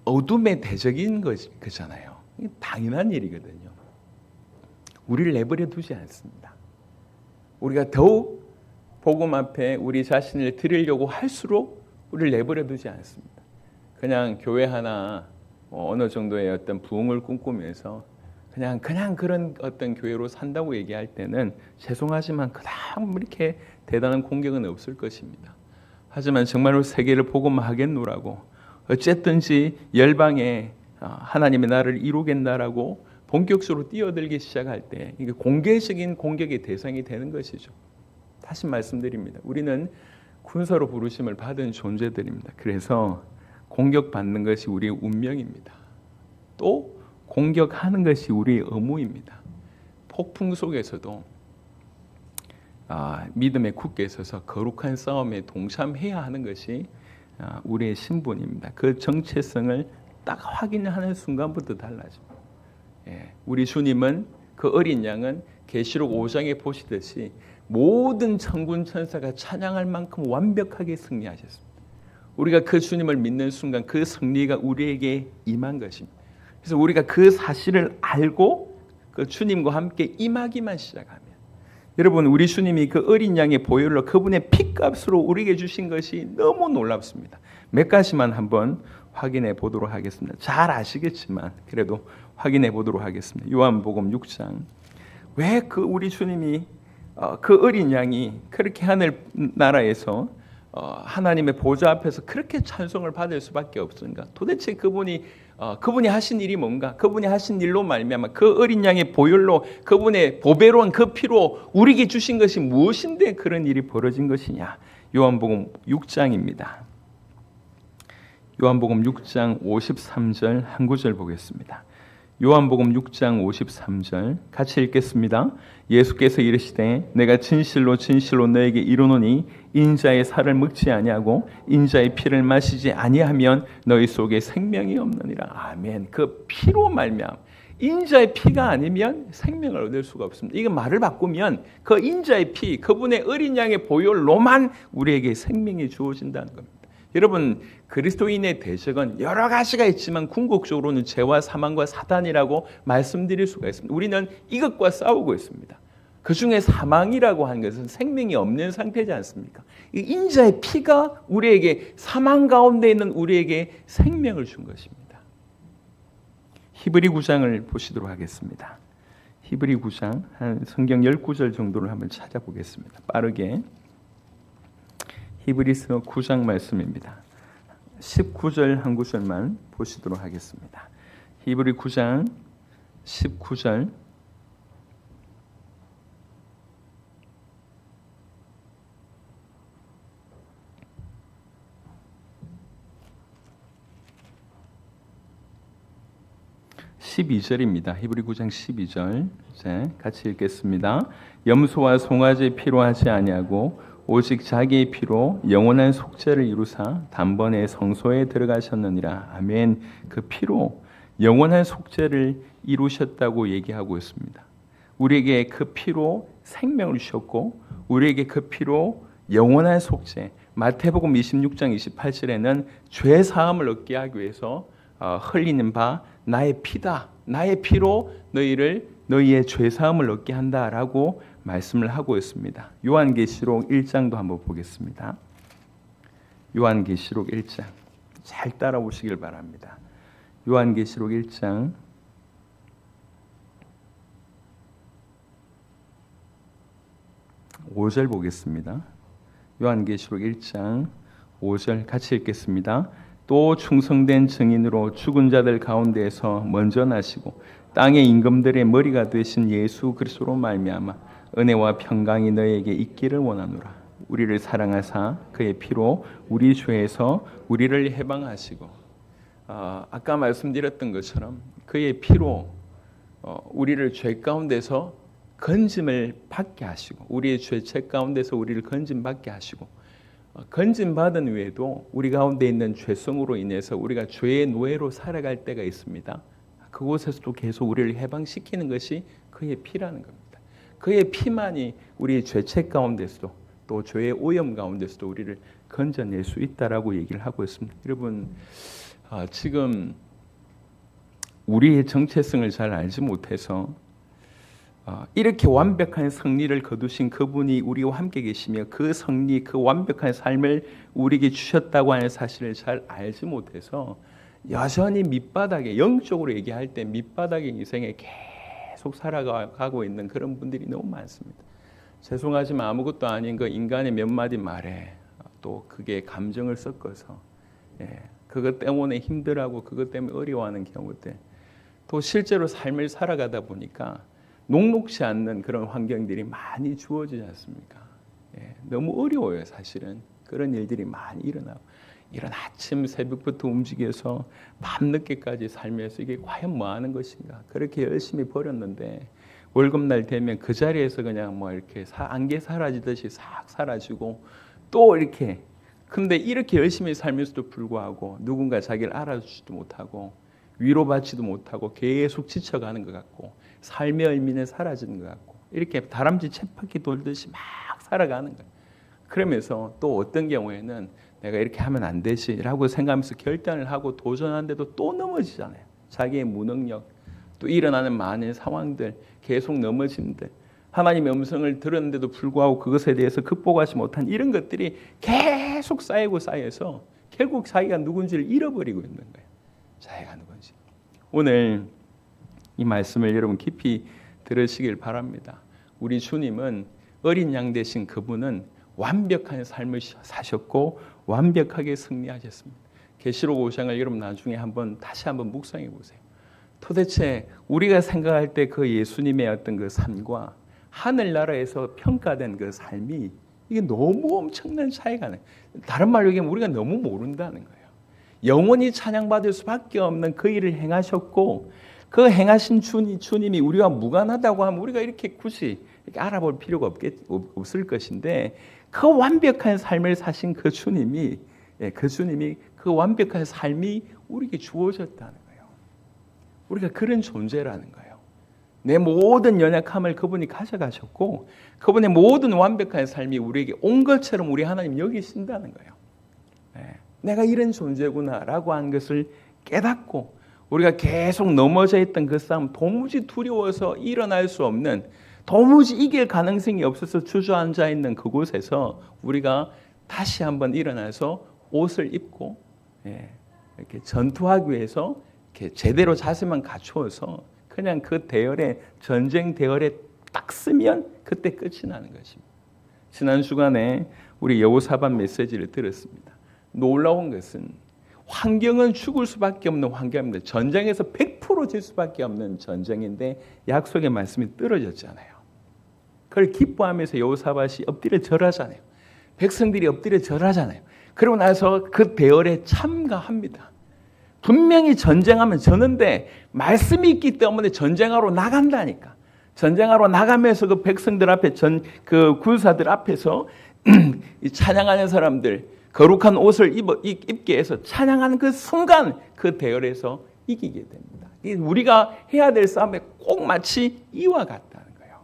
어둠의 대적인 거잖아요. 당연한 일이거든요. 우리를 내버려 두지 않습니다. 우리가 더욱 복음 앞에 우리 자신을 드리려고 할수록 우리를 내버려 두지 않습니다. 그냥 교회 하나 어느 정도의 어떤 부흥을 꿈꾸면서 그냥 그런 어떤 교회로 산다고 얘기할 때는 죄송하지만 그다음 이렇게 대단한 공격은 없을 것입니다. 하지만 정말로 세계를 복음하겠노라고 어쨌든지 열방에 하나님의 나라를 이루겠나라고 본격적으로 뛰어들기 시작할 때 이게 공개적인 공격의 대상이 되는 것이죠. 다시 말씀드립니다. 우리는 군사로 부르심을 받은 존재들입니다. 그래서 공격받는 것이 우리의 운명입니다. 또 공격하는 것이 우리의 의무입니다. 폭풍 속에서도 믿음에 굳게 서서 거룩한 싸움에 동참해야 하는 것이 우리의 신분입니다. 그 정체성을 딱 확인하는 순간부터 달라집니다. 우리 주님은 그 어린 양은 계시록 5장에 보시듯이 모든 천군 천사가 찬양할 만큼 완벽하게 승리하셨습니다. 우리가 그 주님을 믿는 순간 그 승리가 우리에게 임한 것입니다. 그래서 우리가 그 사실을 알고 그 주님과 함께 임하기만 시작하면 여러분 우리 주님이 그 어린 양의 보혈로 그분의 피값으로 우리에게 주신 것이 너무 놀랍습니다. 몇 가지만 한번 확인해 보도록 하겠습니다. 잘 아시겠지만 그래도 확인해 보도록 하겠습니다. 요한복음 6장. 왜 그 우리 주님이 그 어린 양이 그렇게 하늘 나라에서 하나님의 보좌 앞에서 그렇게 찬송을 받을 수밖에 없는가? 도대체 그분이 하신 일이 뭔가? 그분이 하신 일로 말미암아 그 어린 양의 보혈로 그분의 보배로운 그 피로 우리에게 주신 것이 무엇인데 그런 일이 벌어진 것이냐? 요한복음 6장입니다. 요한복음 6장 53절 한 구절 보겠습니다. 요한복음 6장 53절 같이 읽겠습니다. 예수께서 이르시되 내가 진실로 진실로 너에게 이르노니 인자의 살을 먹지 아니하고 인자의 피를 마시지 아니하면 너희 속에 생명이 없느니라. 아멘. 그 피로 말미암아 인자의 피가 아니면 생명을 얻을 수가 없습니다. 이거 말을 바꾸면 그 인자의 피, 그분의 어린 양의 보혈로만 우리에게 생명이 주어진다는 겁니다. 여러분 그리스도인의 대적은 여러 가지가 있지만 궁극적으로는 죄와 사망과 사단이라고 말씀드릴 수가 있습니다. 우리는 이것과 싸우고 있습니다. 그중에 사망이라고 하는 것은 생명이 없는 상태지 않습니까? 이 인자의 피가 우리에게 사망 가운데 있는 우리에게 생명을 준 것입니다. 히브리 9장을 보시도록 하겠습니다. 히브리 9장 한 성경 19절 정도를 한번 찾아보겠습니다. 빠르게. 히브리서 9장 말씀입니다. 19절 한 구절만 보시도록 하겠습니다. 히브리 9장 19절. (12절입니다) 히브리 9장 12절 같이 읽겠습니다. 염소와 송아지 피로 하지 아니하고 오직 자기의 피로 영원한 속죄를 이루사 단번에 성소에 들어가셨느니라. 아멘. 그 피로 영원한 속죄를 이루셨다고 얘기하고 있습니다. 우리에게 그 피로 생명을 주셨고 우리에게 그 피로 영원한 속죄. 마태복음 26장 28절에는 죄 사함을 얻게 하기 위해서 흘리는 바 나의 피다. 나의 피로 너희의 죄 사함을 얻게 한다라고 말씀을 하고 있습니다. 요한계시록 1장도 한번 보겠습니다. 요한계시록 1장 잘 따라오시길 바랍니다. 요한계시록 1장 5절 보겠습니다. 요한계시록 1장 5절 같이 읽겠습니다. 또 충성된 증인으로 죽은 자들 가운데에서 먼저 나시고 땅의 임금들의 머리가 되신 예수 그리스도로 말미암아 은혜와 평강이 너에게 있기를 원하노라. 우리를 사랑하사 그의 피로 우리 죄에서 우리를 해방하시고, 아까 말씀드렸던 것처럼 그의 피로 우리를 죄 가운데서 건짐을 받게 하시고, 우리의 죄책 가운데서 우리를 건짐받게 하시고, 건짐받은 후에도 우리 가운데 있는 죄성으로 인해서 우리가 죄의 노예로 살아갈 때가 있습니다. 그곳에서도 계속 우리를 해방시키는 것이 그의 피라는 겁니다. 그의 피만이 우리의 죄책 가운데서도 또 죄의 오염 가운데서도 우리를 건져낼 수 있다라고 얘기를 하고 있습니다. 여러분, 지금 우리의 정체성을 잘 알지 못해서 이렇게 완벽한 승리를 거두신 그분이 우리와 함께 계시며 그 승리, 그 완벽한 삶을 우리에게 주셨다고 하는 사실을 잘 알지 못해서 여전히 밑바닥에, 영적으로 얘기할 때 밑바닥의 인생에 계속 살아가고 있는 그런 분들이 너무 많습니다. 죄송하지만 아무것도 아닌 그 인간의 몇 마디 말에 또 그게 감정을 섞어서 그것 때문에 힘들어하고 그것 때문에 어려워하는 경우들, 또 실제로 삶을 살아가다 보니까 녹록지 않는 그런 환경들이 많이 주어지지 않습니까? 너무 어려워요. 사실은 그런 일들이 많이 일어나고, 이런 아침 새벽부터 움직여서 밤늦게까지 살면서 이게 과연 뭐 하는 것인가, 그렇게 열심히 벌였는데 월급날 되면 그 자리에서 그냥 뭐 이렇게 안개 사라지듯이 싹 사라지고, 또 이렇게, 근데 이렇게 열심히 살면서도 불구하고 누군가 자기를 알아주지도 못하고 위로받지도 못하고 계속 지쳐가는 것 같고, 삶의 의미는 사라지는 것 같고, 이렇게 다람쥐 쳇바퀴 돌듯이 막 살아가는 거예요. 그러면서 또 어떤 경우에는 내가 이렇게 하면 안 되지라고 생각하면서 결단을 하고 도전하는데도 또 넘어지잖아요. 자기의 무능력, 또 일어나는 많은 상황들, 계속 넘어짐들, 하나님의 음성을 들었는데도 불구하고 그것에 대해서 극복하지 못한 이런 것들이 계속 쌓이고 쌓여서 결국 자기가 누군지를 잃어버리고 있는 거예요. 자기가 누군지. 오늘 이 말씀을 여러분 깊이 들으시길 바랍니다. 우리 주님은 어린 양 되신 그분은 완벽한 삶을 사셨고 완벽하게 승리하셨습니다. 계시록 5장을 여러분 나중에 다시 한번 묵상해 보세요. 도대체 우리가 생각할 때 그 예수님의 어떤 그 삶과 하늘나라에서 평가된 그 삶이 이게 너무 엄청난 차이가 나요. 다른 말로 얘기하면 우리가 너무 모른다는 거예요. 영원히 찬양받을 수밖에 없는 그 일을 행하셨고, 그 행하신 주님이 우리와 무관하다고 하면 우리가 이렇게 굳이 이렇게 알아볼 필요가 없을 것인데, 그 완벽한 삶을 사신 그 주님이 그 완벽한 삶이 우리에게 주어졌다는 거예요. 우리가 그런 존재라는 거예요. 내 모든 연약함을 그분이 가져가셨고, 그분의 모든 완벽한 삶이 우리에게 온 것처럼 우리 하나님 여기신다는 거예요. 내가 이런 존재구나라고 하는 것을 깨닫고, 우리가 계속 넘어져 있던 그 싸움, 도무지 두려워서 일어날 수 없는, 도무지 이길 가능성이 없어서 주저앉아 있는 그곳에서 우리가 다시 한번 일어나서 옷을 입고 이렇게 전투하기 위해서 이렇게 제대로 자세만 갖추어서 그냥 그 대열에, 전쟁 대열에 딱 쓰면 그때 끝이 나는 것입니다. 지난 주간에 우리 여호사밧 메시지를 들었습니다. 놀라운 것은 환경은 죽을 수밖에 없는 환경입니다. 전쟁에서 100% 질 수밖에 없는 전쟁인데 약속의 말씀이 떨어졌잖아요. 그걸 기뻐하면서 여호사밧이 엎드려 절하잖아요. 백성들이 엎드려 절하잖아요. 그러고 나서 그 대열에 참가합니다. 분명히 전쟁하면 졌는데 말씀이 있기 때문에 전쟁하러 나간다니까. 전쟁하러 나가면서 그 백성들 앞에, 그 군사들 앞에서 찬양하는 사람들, 거룩한 옷을 입게 해서 찬양하는 그 순간 그 대열에서 이기게 됩니다. 우리가 해야 될 싸움에 꼭 마치 이와 같다는 거예요.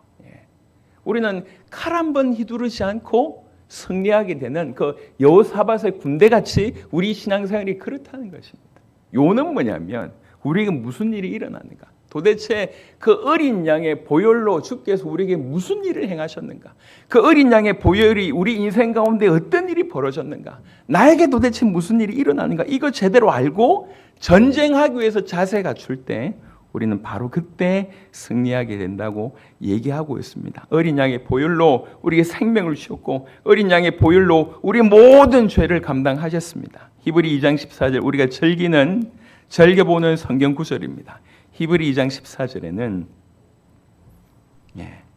우리는 칼 한 번 휘두르지 않고 승리하게 되는 그 여호사밧의 군대같이 우리 신앙생활이 그렇다는 것입니다. 요는 뭐냐면 우리에게 무슨 일이 일어나는가? 도대체 그 어린 양의 보혈로 주께서 우리에게 무슨 일을 행하셨는가? 그 어린 양의 보혈이 우리 인생 가운데 어떤 일이 벌어졌는가? 나에게 도대체 무슨 일이 일어나는가? 이거 제대로 알고 전쟁하기 위해서 자세 갖출 때 우리는 바로 그때 승리하게 된다고 얘기하고 있습니다. 어린 양의 보혈로 우리의 생명을 주셨고 어린 양의 보혈로 우리의 모든 죄를 감당하셨습니다. 히브리 2장 14절 우리가 즐겨보는 성경 구절입니다. 히브리 2장 14절에는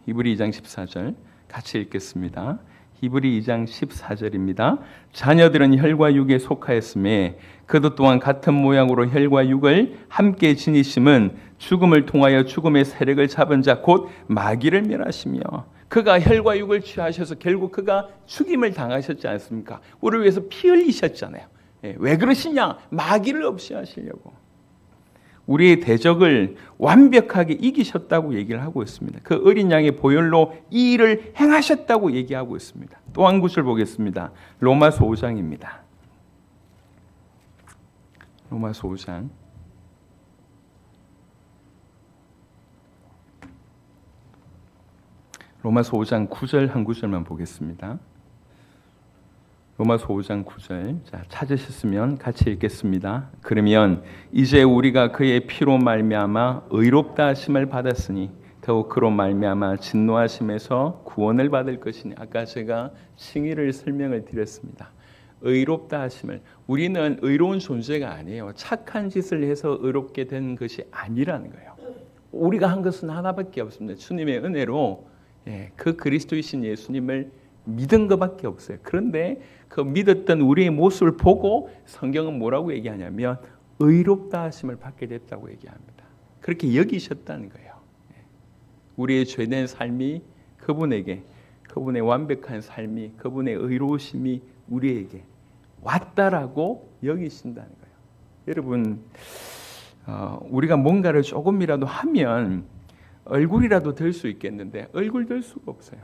히브리 2장 14절 같이 읽겠습니다. 히브리 2장 14절입니다. 자녀들은 혈과 육에 속하였음에 그도 또한 같은 모양으로 혈과 육을 함께 지니심은 죽음을 통하여 죽음의 세력을 잡은 자 곧 마귀를 멸하시며 그가 혈과 육을 취하셔서 결국 그가 죽임을 당하셨지 않습니까? 우리를 위해서 피 흘리셨잖아요. 왜 그러시냐? 마귀를 없이 하시려고. 우리의 대적을 완벽하게 이기셨다고 얘기를 하고 있습니다. 그 어린 양의 보혈로 이 일을 행하셨다고 얘기하고 있습니다. 또 한 구절 보겠습니다. 로마서 5장입니다. 로마서 5장 로마서 5장 9절 한 구절만 보겠습니다. 로마서 5장 9절 찾으셨으면 같이 읽겠습니다. 그러면 이제 우리가 그의 피로 말미암아 의롭다 하심을 받았으니 더욱 그로 말미암아 진노하심에서 구원을 받을 것이니 아까 제가 칭의를 설명을 드렸습니다. 의롭다 하심을 우리는 의로운 존재가 아니에요. 착한 짓을 해서 의롭게 된 것이 아니라는 거예요. 우리가 한 것은 하나밖에 없습니다. 주님의 은혜로 그 그리스도이신 예수님을 믿은 것밖에 없어요. 그런데 그 믿었던 우리의 모습을 보고 성경은 뭐라고 얘기하냐면 의롭다 하심을 받게 됐다고 얘기합니다. 그렇게 여기셨다는 거예요. 우리의 죄된 삶이 그분에게 그분의 완벽한 삶이 그분의 의로우심이 우리에게 왔다라고 여기신다는 거예요. 여러분 우리가 뭔가를 조금이라도 하면 얼굴이라도 들 수 있겠는데 얼굴 들 수가 없어요.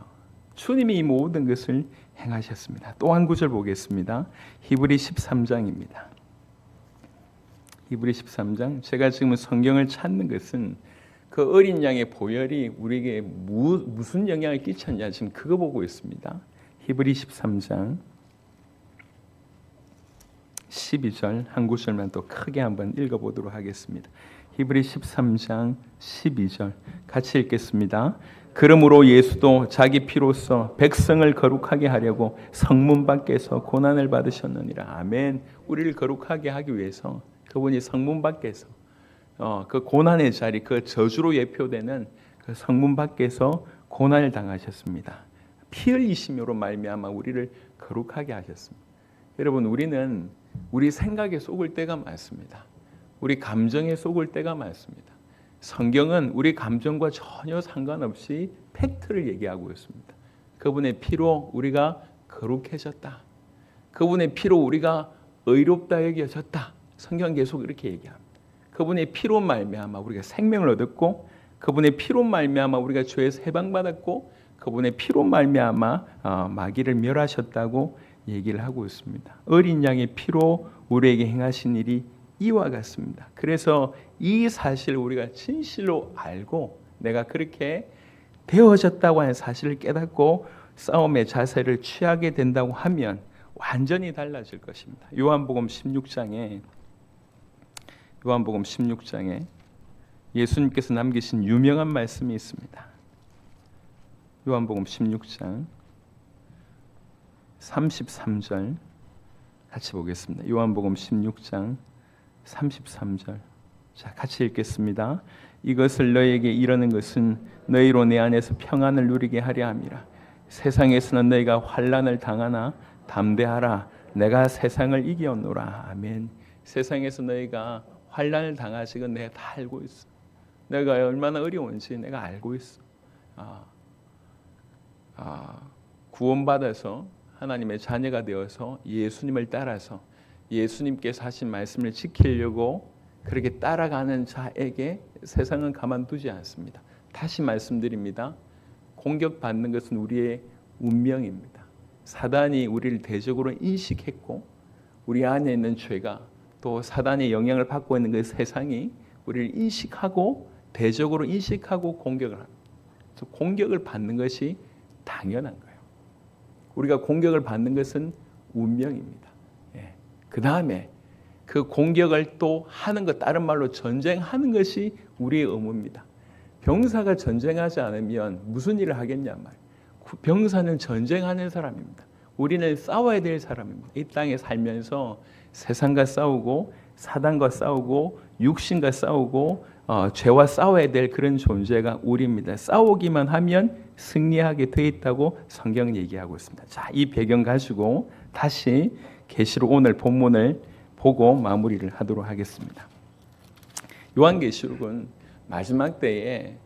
주님이 이 모든 것을 행하셨습니다. 또 한 구절 보겠습니다. 히브리 13장입니다. 히브리 13장 제가 지금 성경을 찾는 것은 그 어린 양의 보혈이 우리에게 무슨 영향을 끼쳤냐 지금 그거 보고 있습니다. 히브리 13장 12절 한 구절만 또 크게 한번 읽어보도록 하겠습니다. 히브리 13장 12절 같이 읽겠습니다. 그러므로 예수도 자기 피로써 백성을 거룩하게 하려고 성문 밖에서 고난을 받으셨느니라. 아멘. 우리를 거룩하게 하기 위해서 그분이 성문 밖에서 그 고난의 자리, 그 저주로 예표되는 그 성문 밖에서 고난을 당하셨습니다. 피 흘리심으로 말미암아 우리를 거룩하게 하셨습니다. 여러분 우리는 우리 생각에 속을 때가 많습니다. 우리 감정에 속을 때가 많습니다. 성경은 우리 감정과 전혀 상관없이 팩트를 얘기하고 있습니다. 그분의 피로 우리가 거룩해졌다. 그분의 피로 우리가 의롭다 여겨졌다. 성경 계속 이렇게 얘기합니다. 그분의 피로 말미암아 우리가 생명을 얻었고 그분의 피로 말미암아 우리가 죄에서 해방받았고 그분의 피로 말미암아 마귀를 멸하셨다고 얘기를 하고 있습니다. 어린 양의 피로 우리에게 행하신 일이 이와 같습니다. 그래서 이 사실을 우리가 진실로 알고 내가 그렇게 되어졌다고 하는 사실을 깨닫고 싸움의 자세를 취하게 된다고 하면 완전히 달라질 것입니다. 요한복음 16장에 예수님께서 남기신 유명한 말씀이 있습니다. 요한복음 16장 33절 같이 보겠습니다. 요한복음 16장 33절 자 같이 읽겠습니다. 이것을 너희에게 이르는 것은 너희로 내 안에서 평안을 누리게 하려 함이라. 세상에서는 너희가 환난을 당하나 담대하라. 내가 세상을 이겼노라. 아멘. 세상에서 너희가 환난을 당하시건 내가 다 알고 있어. 내가 얼마나 어려운지 내가 알고 있어. 구원받아서 하나님의 자녀가 되어서 예수님을 따라서 예수님께서 하신 말씀을 지키려고 그렇게 따라가는 자에게 세상은 가만두지 않습니다. 다시 말씀드립니다. 공격받는 것은 우리의 운명입니다. 사단이 우리를 대적으로 인식했고 우리 안에 있는 죄가 또 사단의 영향을 받고 있는 그 세상이 우리를 인식하고 대적으로 인식하고 공격을 합니다. 그래서 공격을 받는 것이 당연한 거예요. 우리가 공격을 받는 것은 운명입니다. 그 다음에 그 공격을 또 하는 것, 다른 말로 전쟁하는 것이 우리의 의무입니다. 병사가 전쟁하지 않으면 무슨 일을 하겠냐 말이에요. 병사는 전쟁하는 사람입니다. 우리는 싸워야 될 사람입니다. 이 땅에 살면서 세상과 싸우고 사단과 싸우고 육신과 싸우고 죄와 싸워야 될 그런 존재가 우리입니다. 싸우기만 하면 승리하게 돼 있다고 성경은 얘기하고 있습니다. 자, 이 배경 가지고 다시 계시록 오늘 본문을 보고 마무리를 하도록 하겠습니다. 요한계시록은 마지막 때에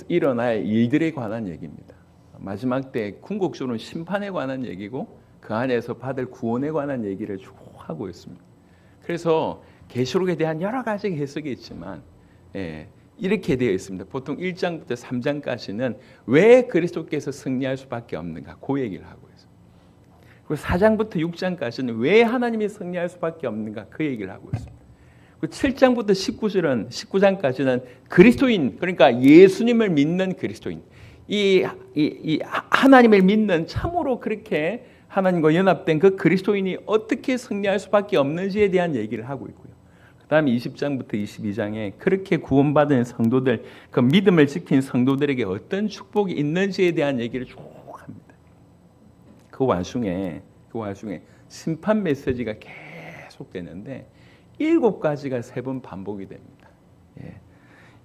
일어날 일들에 관한 얘기입니다. 마지막 때 궁극적으로는 심판에 관한 얘기고 그 안에서 받을 구원에 관한 얘기를 쭉 하고 있습니다. 그래서 계시록에 대한 여러 가지 해석이 있지만 이렇게 되어 있습니다. 보통 1장부터 3장까지는 왜 그리스도께서 승리할 수밖에 없는가 그 얘기를 하고 있습니다. 그리고 4장부터 6장까지는 왜 하나님이 승리할 수밖에 없는가 그 얘기를 하고 있습니다. 그리고 7장부터 19장까지는 그리스도인, 그러니까 예수님을 믿는 그리스도인, 이 하나님을 믿는 참으로 그렇게 하나님과 연합된 그 그리스도인이 어떻게 승리할 수밖에 없는지에 대한 얘기를 하고 있고요. 그 다음에 20장부터 22장에 그렇게 구원받은 성도들, 그 믿음을 지킨 성도들에게 어떤 축복이 있는지에 대한 얘기를 쭉 합니다. 그 와중에 심판 메시지가 계속 되는데 7가지가 3번 반복이 됩니다.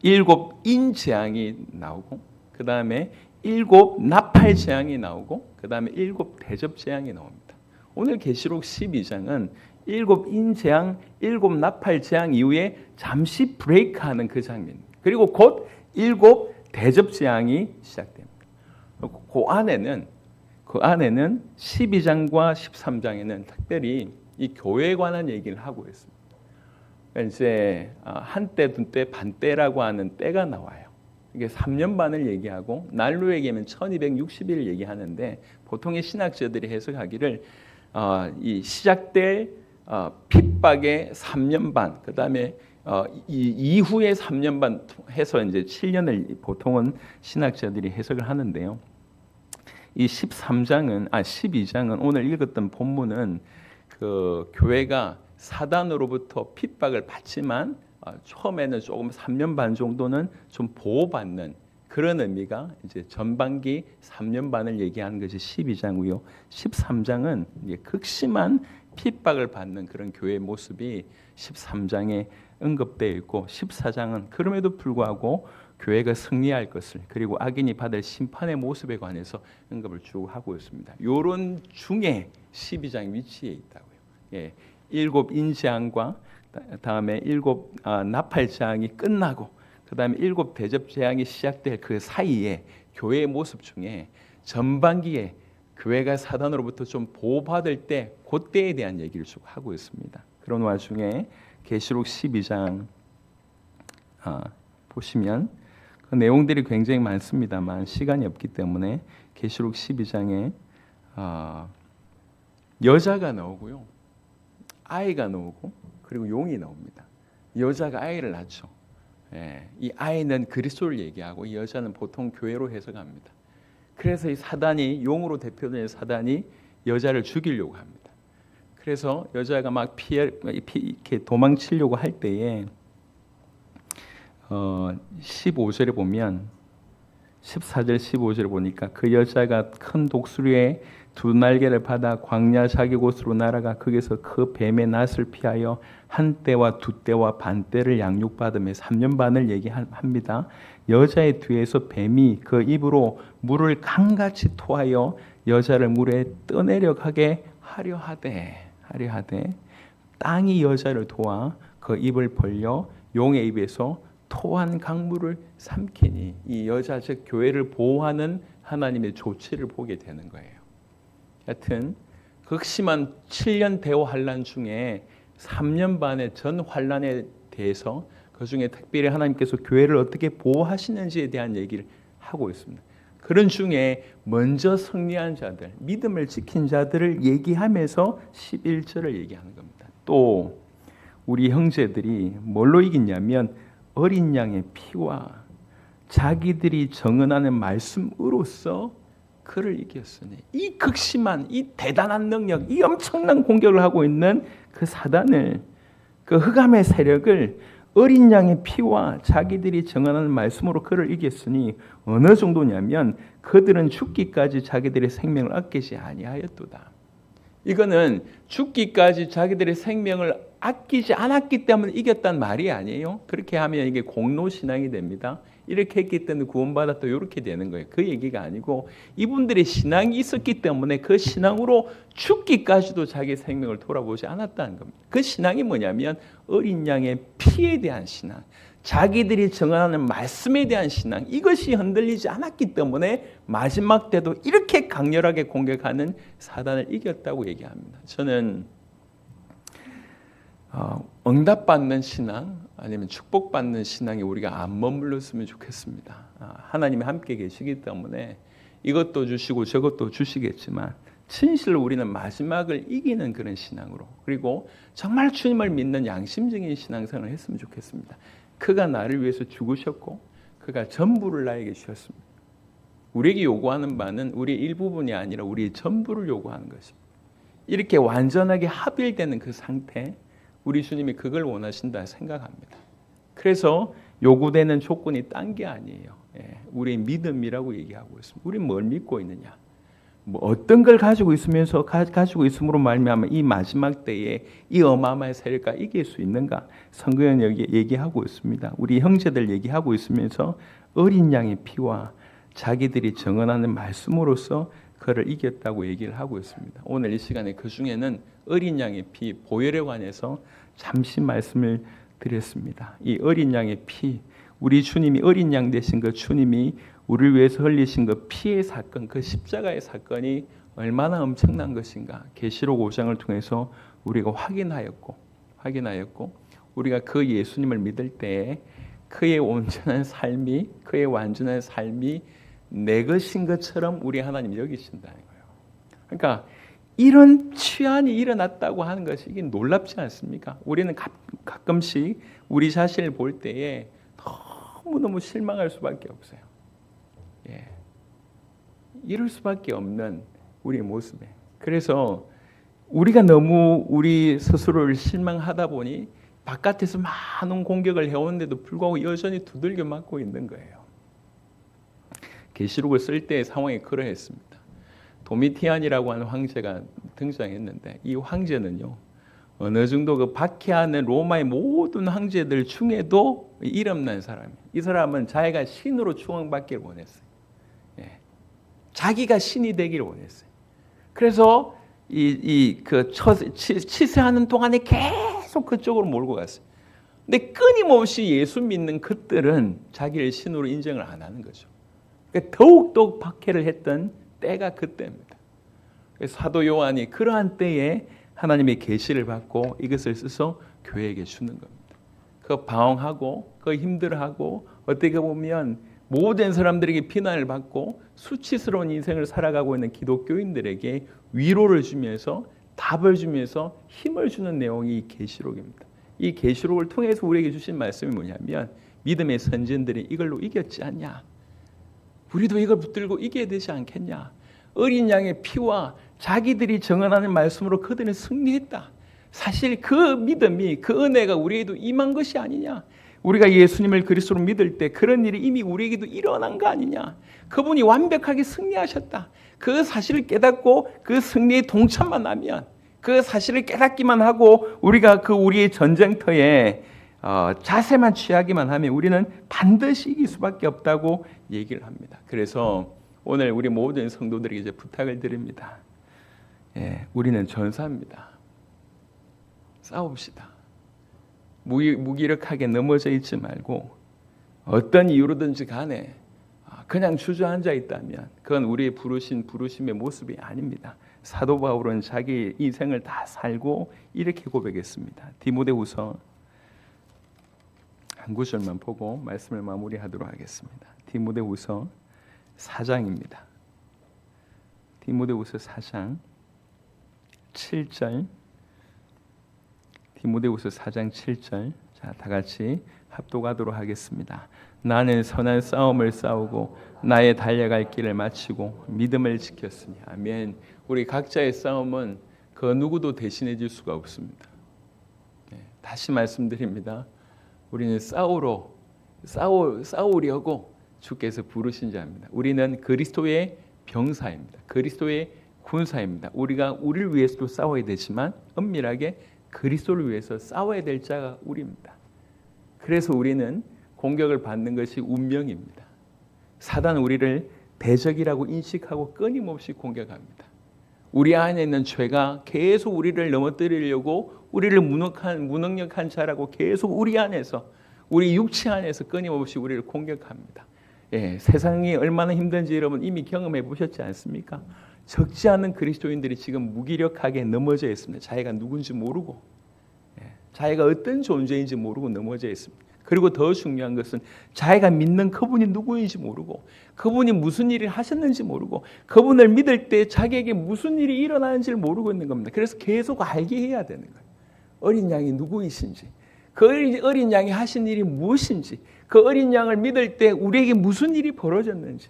7 인재앙이 나오고 그 다음에 7 나팔 재앙이 나오고 그 다음에 7 대접 재앙이 나옵니다. 오늘 계시록 12장은 7 인재앙, 7 나팔 재앙 이후에 잠시 브레이크하는 그 장면입니다. 그리고 곧 7 대접 재앙이 시작됩니다. 그 안에는 12장과 13장에는 특별히 이 교회에 관한 얘기를 하고 있습니다. 이제 한때, 둔때, 반때라고 하는 때가 나와요. 이게 3년 반을 얘기하고 날로 얘기하면 1260일 얘기하는데 보통의 신학자들이 해석하기를 이 시작될 핍박의 3년 반, 그 다음에 이후의 3년 반 해서 이제 7년을 보통은 신학자들이 해석을 하는데요. 이 12장은 오늘 읽었던 본문은 그 교회가 사단으로부터 핍박을 받지만 처음에는 조금 3년 반 정도는 좀 보호받는 그런 의미가 이제 전반기 3년 반을 얘기하는 것이 12장이고요. 13장은 이제 극심한 핍박을 받는 그런 교회의 모습이 13장에 언급되어 있고 14장은 그럼에도 불구하고 교회가 승리할 것을 그리고 악인이 받을 심판의 모습에 관해서 언급을 쭉 하고 있습니다. 요런 중에 12장이 위치해 있다고요. 7 인재앙과 다음에 7 나팔 재앙이 끝나고 그 다음에 7 대접 재앙이 시작될 그 사이에 교회의 모습 중에 전반기에 교회가 사단으로부터 좀 보호받을 때 그때에 대한 얘기를 쭉 하고 있습니다. 그런 와중에 계시록 12장 보시면 그 내용들이 굉장히 많습니다만 시간이 없기 때문에 계시록 12장에 여자가 나오고요. 아이가 나오고 그리고 용이 나옵니다. 여자가 아이를 낳죠. 이 아이는 그리스도를 얘기하고 이 여자는 보통 교회로 해석합니다. 그래서 이 사단이 용으로 대표되는 사단이 여자를 죽이려고 합니다. 그래서 여자가 막 이렇게 도망치려고 할 때에 15절에 보면 14절 15절에 보니까 그 여자가 큰 독수리의 2 날개를 받아 광야 자기 곳으로 날아가 거기서 그 뱀의 낫을 피하여 한 때와 2 때와 반 때를 양육받으며 3년 반을 얘기합니다. 여자의 뒤에서 뱀이 그 입으로 물을 강같이 토하여 여자를 물에 떠내려가게 하려 하되 땅이 여자를 도와 그 입을 벌려 용의 입에서 토한 강물을 삼키니 이 여자 즉 교회를 보호하는 하나님의 조치를 보게 되는 거예요. 하여튼 극심한 7년 대호 환란 중에 3년 반의 전 환란에 대해서 그 중에 특별히 하나님께서 교회를 어떻게 보호하시는지에 대한 얘기를 하고 있습니다. 그런 중에 먼저 승리한 자들, 믿음을 지킨 자들을 얘기하면서 11절을 얘기하는 겁니다. 또 우리 형제들이 뭘로 이기냐면 어린 양의 피와 자기들이 정언하는 말씀으로써 그를 이겼으니 이 극심한 이 대단한 능력, 이 엄청난 공격을 하고 있는 그 사단을, 그 흑암의 세력을 어린 양의 피와 자기들이 정하는 말씀으로 그를 이겼으니 어느 정도냐면 그들은 죽기까지 자기들의 생명을 아끼지 아니하였도다. 이거는 죽기까지 자기들의 생명을 아끼지 않았기 때문에 이겼단 말이 아니에요. 그렇게 하면 이게 공로신앙이 됩니다. 이렇게 했기 때문에 구원받았다 이렇게 되는 거예요. 그 얘기가 아니고 이분들의 신앙이 있었기 때문에 그 신앙으로 죽기까지도 자기 생명을 돌아보지 않았다는 겁니다. 그 신앙이 뭐냐면 어린 양의 피에 대한 신앙, 자기들이 정하는 말씀에 대한 신앙, 이것이 흔들리지 않았기 때문에 마지막 때도 이렇게 강렬하게 공격하는 사단을 이겼다고 얘기합니다. 저는 응답받는 신앙 아니면 축복받는 신앙이 우리가 안 머물렀으면 좋겠습니다. 하나님이 함께 계시기 때문에 이것도 주시고 저것도 주시겠지만 진실로 우리는 마지막을 이기는 그런 신앙으로, 그리고 정말 주님을 믿는 양심적인 신앙생활을 했으면 좋겠습니다. 그가 나를 위해서 죽으셨고 그가 전부를 나에게 주셨습니다. 우리에게 요구하는 바는 우리의 일부분이 아니라 우리의 전부를 요구하는 것입니다. 이렇게 완전하게 합일되는 그 상태, 우리 주님이 그걸 원하신다 생각합니다. 그래서 요구되는 조건이 딴 게 아니에요. 우리의 믿음이라고 얘기하고 있습니다. 우리는 뭘 믿고 있느냐? 뭐 어떤 걸 가지고 있으면서 가지고 있음으로 말미암아 이 마지막 때에 이 어마어마한 세력과 이길 수 있는가? 성경은 여기 얘기하고 있습니다. 우리 형제들 얘기하고 있으면서 어린 양의 피와 자기들이 정언하는 말씀으로써 그를 이겼다고 얘기를 하고 있습니다. 오늘 이 시간에 그 중에는 어린 양의 피, 보혈에 관해서 잠시 말씀을 드렸습니다. 이 어린 양의 피, 우리 주님이 어린 양 되신 그 주님이 우리를 위해서 흘리신 그 피의 사건, 그 십자가의 사건이 얼마나 엄청난 것인가 계시록 5장을 통해서 우리가 확인하였고 우리가 그 예수님을 믿을 때에 그의 온전한 삶이, 그의 완전한 삶이 내 것인 것처럼 우리 하나님 여기신다는 거예요. 그러니까 이런 취한이 일어났다고 하는 것이 이게 놀랍지 않습니까? 우리는 가끔씩 우리 자신을 볼 때에 너무너무 실망할 수밖에 없어요. 이럴 수밖에 없는 우리의 모습에. 그래서 우리가 너무 우리 스스로를 실망하다 보니 바깥에서 많은 공격을 해오는데도 불구하고 여전히 두들겨 맞고 있는 거예요. 계시록을 쓸 때의 상황이 그러했습니다. 도미티안이라고 하는 황제가 등장했는데 이 황제는요, 어느 정도 그 박해하는 로마의 모든 황제들 중에도 이름난 사람이에요. 이 사람은 자기가 신으로 추앙받기를 원했어요. 자기가 신이 되기를 원했어요. 그래서 치세하는 동안에 계속 그쪽으로 몰고 갔어요. 근데 끊임없이 예수 믿는 그들은 자기를 신으로 인정을 안 하는 거죠. 그러니까 더욱더 박해를 했던 때가 그때입니다. 사도 요한이 그러한 때에 하나님의 계시를 받고 이것을 써서 교회에게 주는 겁니다. 그 방황하고 그 힘들어하고 어떻게 보면 모든 사람들에게 비난을 받고 수치스러운 인생을 살아가고 있는 기독교인들에게 위로를 주면서 답을 주면서 힘을 주는 내용이 이 계시록입니다. 이 계시록을 통해서 우리에게 주신 말씀이 뭐냐면 믿음의 선진들이 이걸로 이겼지 않냐? 우리도 이걸 붙들고 이겨야 되지 않겠냐? 어린 양의 피와 자기들이 정언하는 말씀으로 그들은 승리했다. 사실 그 믿음이, 그 은혜가 우리에게도 임한 것이 아니냐? 우리가 예수님을 그리스도로 믿을 때 그런 일이 이미 우리에게도 일어난 거 아니냐? 그분이 완벽하게 승리하셨다. 그 사실을 깨닫고 그 승리에 동참만 하면, 그 사실을 깨닫기만 하고 우리가 그 우리의 전쟁터에 자세만 취하기만 하면 우리는 반드시 이길 수밖에 없다고 얘기를 합니다. 그래서 오늘 우리 모든 성도들에게 이제 부탁을 드립니다. 우리는 전사입니다. 싸웁시다. 무기력하게 넘어져 있지 말고 어떤 이유로든지 간에 그냥 주저앉아 있다면 그건 우리의 부르심의 모습이 아닙니다. 사도 바울은 자기 인생을 다 살고 이렇게 고백했습니다. 디모데후서 한 구절만 보고 말씀을 마무리하도록 하겠습니다. 디모데후서 4장입니다. 디모데후서 4장 7절. 디모데후서 4장 7절. 자, 자, 다 같이 합독하도록 하겠습니다. 나는 선한 싸움을 싸우고 나의 달려갈 길을 마치고 믿음을 지켰으니. 아멘. 우리 각자의 싸움은 그 누구도 대신해 줄 수가 없습니다. 다시 말씀드립니다. 우리는 싸우려고 주께서 부르신 자입니다. 우리는 그리스도의 병사입니다. 그리스도의 군사입니다. 우리가 우리를 위해서도 싸워야 되지만 엄밀하게 그리스도를 위해서 싸워야 될 자가 우리입니다. 그래서 우리는 공격을 받는 것이 운명입니다. 사단은 우리를 대적이라고 인식하고 끊임없이 공격합니다. 우리 안에 있는 죄가 계속 우리를 넘어뜨리려고 우리를 무능력한 자라고 계속 우리 안에서, 우리 육체 안에서 끊임없이 우리를 공격합니다. 세상이 얼마나 힘든지 여러분 이미 경험해 보셨지 않습니까? 적지 않은 그리스도인들이 지금 무기력하게 넘어져 있습니다. 자기가 누군지 모르고, 자기가 어떤 존재인지 모르고 넘어져 있습니다. 그리고 더 중요한 것은 자기가 믿는 그분이 누구인지 모르고, 그분이 무슨 일을 하셨는지 모르고, 그분을 믿을 때 자기에게 무슨 일이 일어나는지를 모르고 있는 겁니다. 그래서 계속 알게 해야 되는 거예요. 어린 양이 누구이신지, 그 어린 양이 하신 일이 무엇인지, 그 어린 양을 믿을 때 우리에게 무슨 일이 벌어졌는지,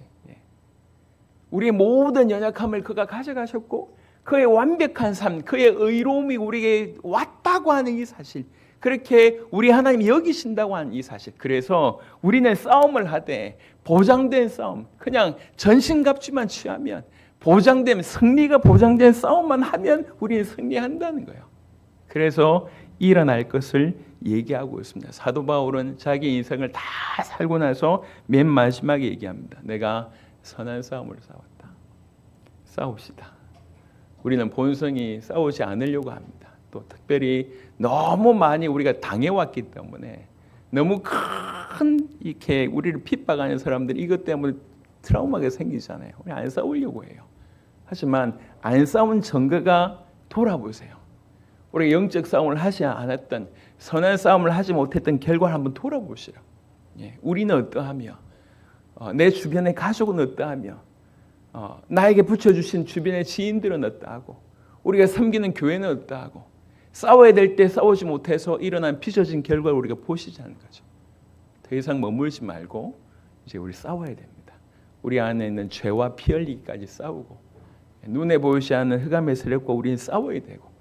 우리의 모든 연약함을 그가 가져가셨고 그의 완벽한 삶, 그의 의로움이 우리에게 왔다고 하는 이 사실, 그렇게 우리 하나님이 여기신다고 하는 이 사실. 그래서 우리는 싸움을 하되 보장된 싸움, 그냥 전신갑주만 취하면 보장된, 승리가 보장된 싸움만 하면 우리는 승리한다는 거예요. 그래서 일어날 것을 얘기하고 있습니다. 사도 바울은 자기 인생을 다 살고 나서 맨 마지막에 얘기합니다. 내가 선한 싸움을 싸웠다. 싸웁시다. 우리는 본성이 싸우지 않으려고 합니다. 또 특별히 너무 많이 우리가 당해왔기 때문에 너무 큰 이렇게 우리를 핍박하는 사람들이 이것 때문에 트라우마가 생기잖아요. 우리 안 싸우려고 해요. 하지만 안 싸운 증거가 돌아보세요. 우리가 영적 싸움을 하지 않았던, 선한 싸움을 하지 못했던 결과를 한번 돌아보시라. 우리는 어떠하며, 내 주변의 가족은 어떠하며, 나에게 붙여주신 주변의 지인들은 어떠하고, 우리가 섬기는 교회는 어떠하고, 싸워야 될 때 싸우지 못해서 일어난 빚어진 결과를 우리가 보시자는 거죠. 더 이상 머물지 말고 이제 우리 싸워야 됩니다. 우리 안에 있는 죄와 피 흘리기까지 싸우고, 눈에 보이지 않는 흑암의 세력과 우리는 싸워야 되고,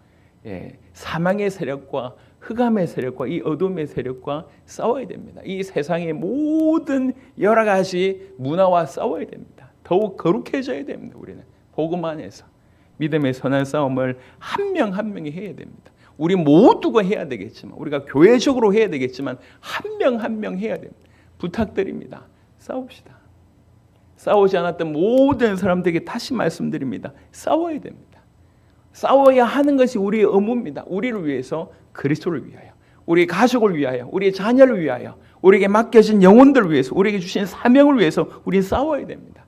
사망의 세력과 흑암의 세력과 이 어둠의 세력과 싸워야 됩니다. 이 세상의 모든 여러 가지 문화와 싸워야 됩니다. 더욱 거룩해져야 됩니다. 우리는 복음 안에서 믿음의 선한 싸움을 한 명 한 명이 해야 됩니다. 우리 모두가 해야 되겠지만, 우리가 교회적으로 해야 되겠지만 한 명 한 명 해야 됩니다. 부탁드립니다. 싸웁시다. 싸우지 않았던 모든 사람들에게 다시 말씀드립니다. 싸워야 됩니다. 싸워야 하는 것이 우리의 의무입니다. 우리를 위해서, 그리스도를 위하여, 우리 가족을 위하여, 우리의 자녀를 위하여, 우리에게 맡겨진 영혼들을 위해서, 우리에게 주신 사명을 위해서 우리는 싸워야 됩니다.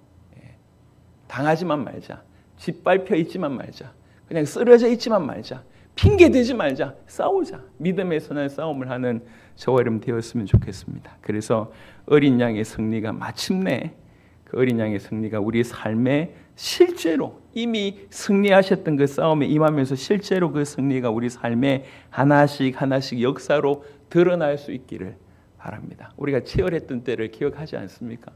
당하지만 말자. 짓밟혀 있지만 말자. 그냥 쓰러져 있지만 말자. 핑계 대지 말자. 싸우자. 믿음의 선한 싸움을 하는 저와 여러분 되었으면 좋겠습니다. 그래서 어린 양의 승리가 마침내, 그 어린 양의 승리가 우리 삶에 실제로 이미 승리하셨던 그 싸움에 임하면서 실제로 그 승리가 우리 삶에 하나씩 하나씩 역사로 드러날 수 있기를 바랍니다. 우리가 치열했던 때를 기억하지 않습니까?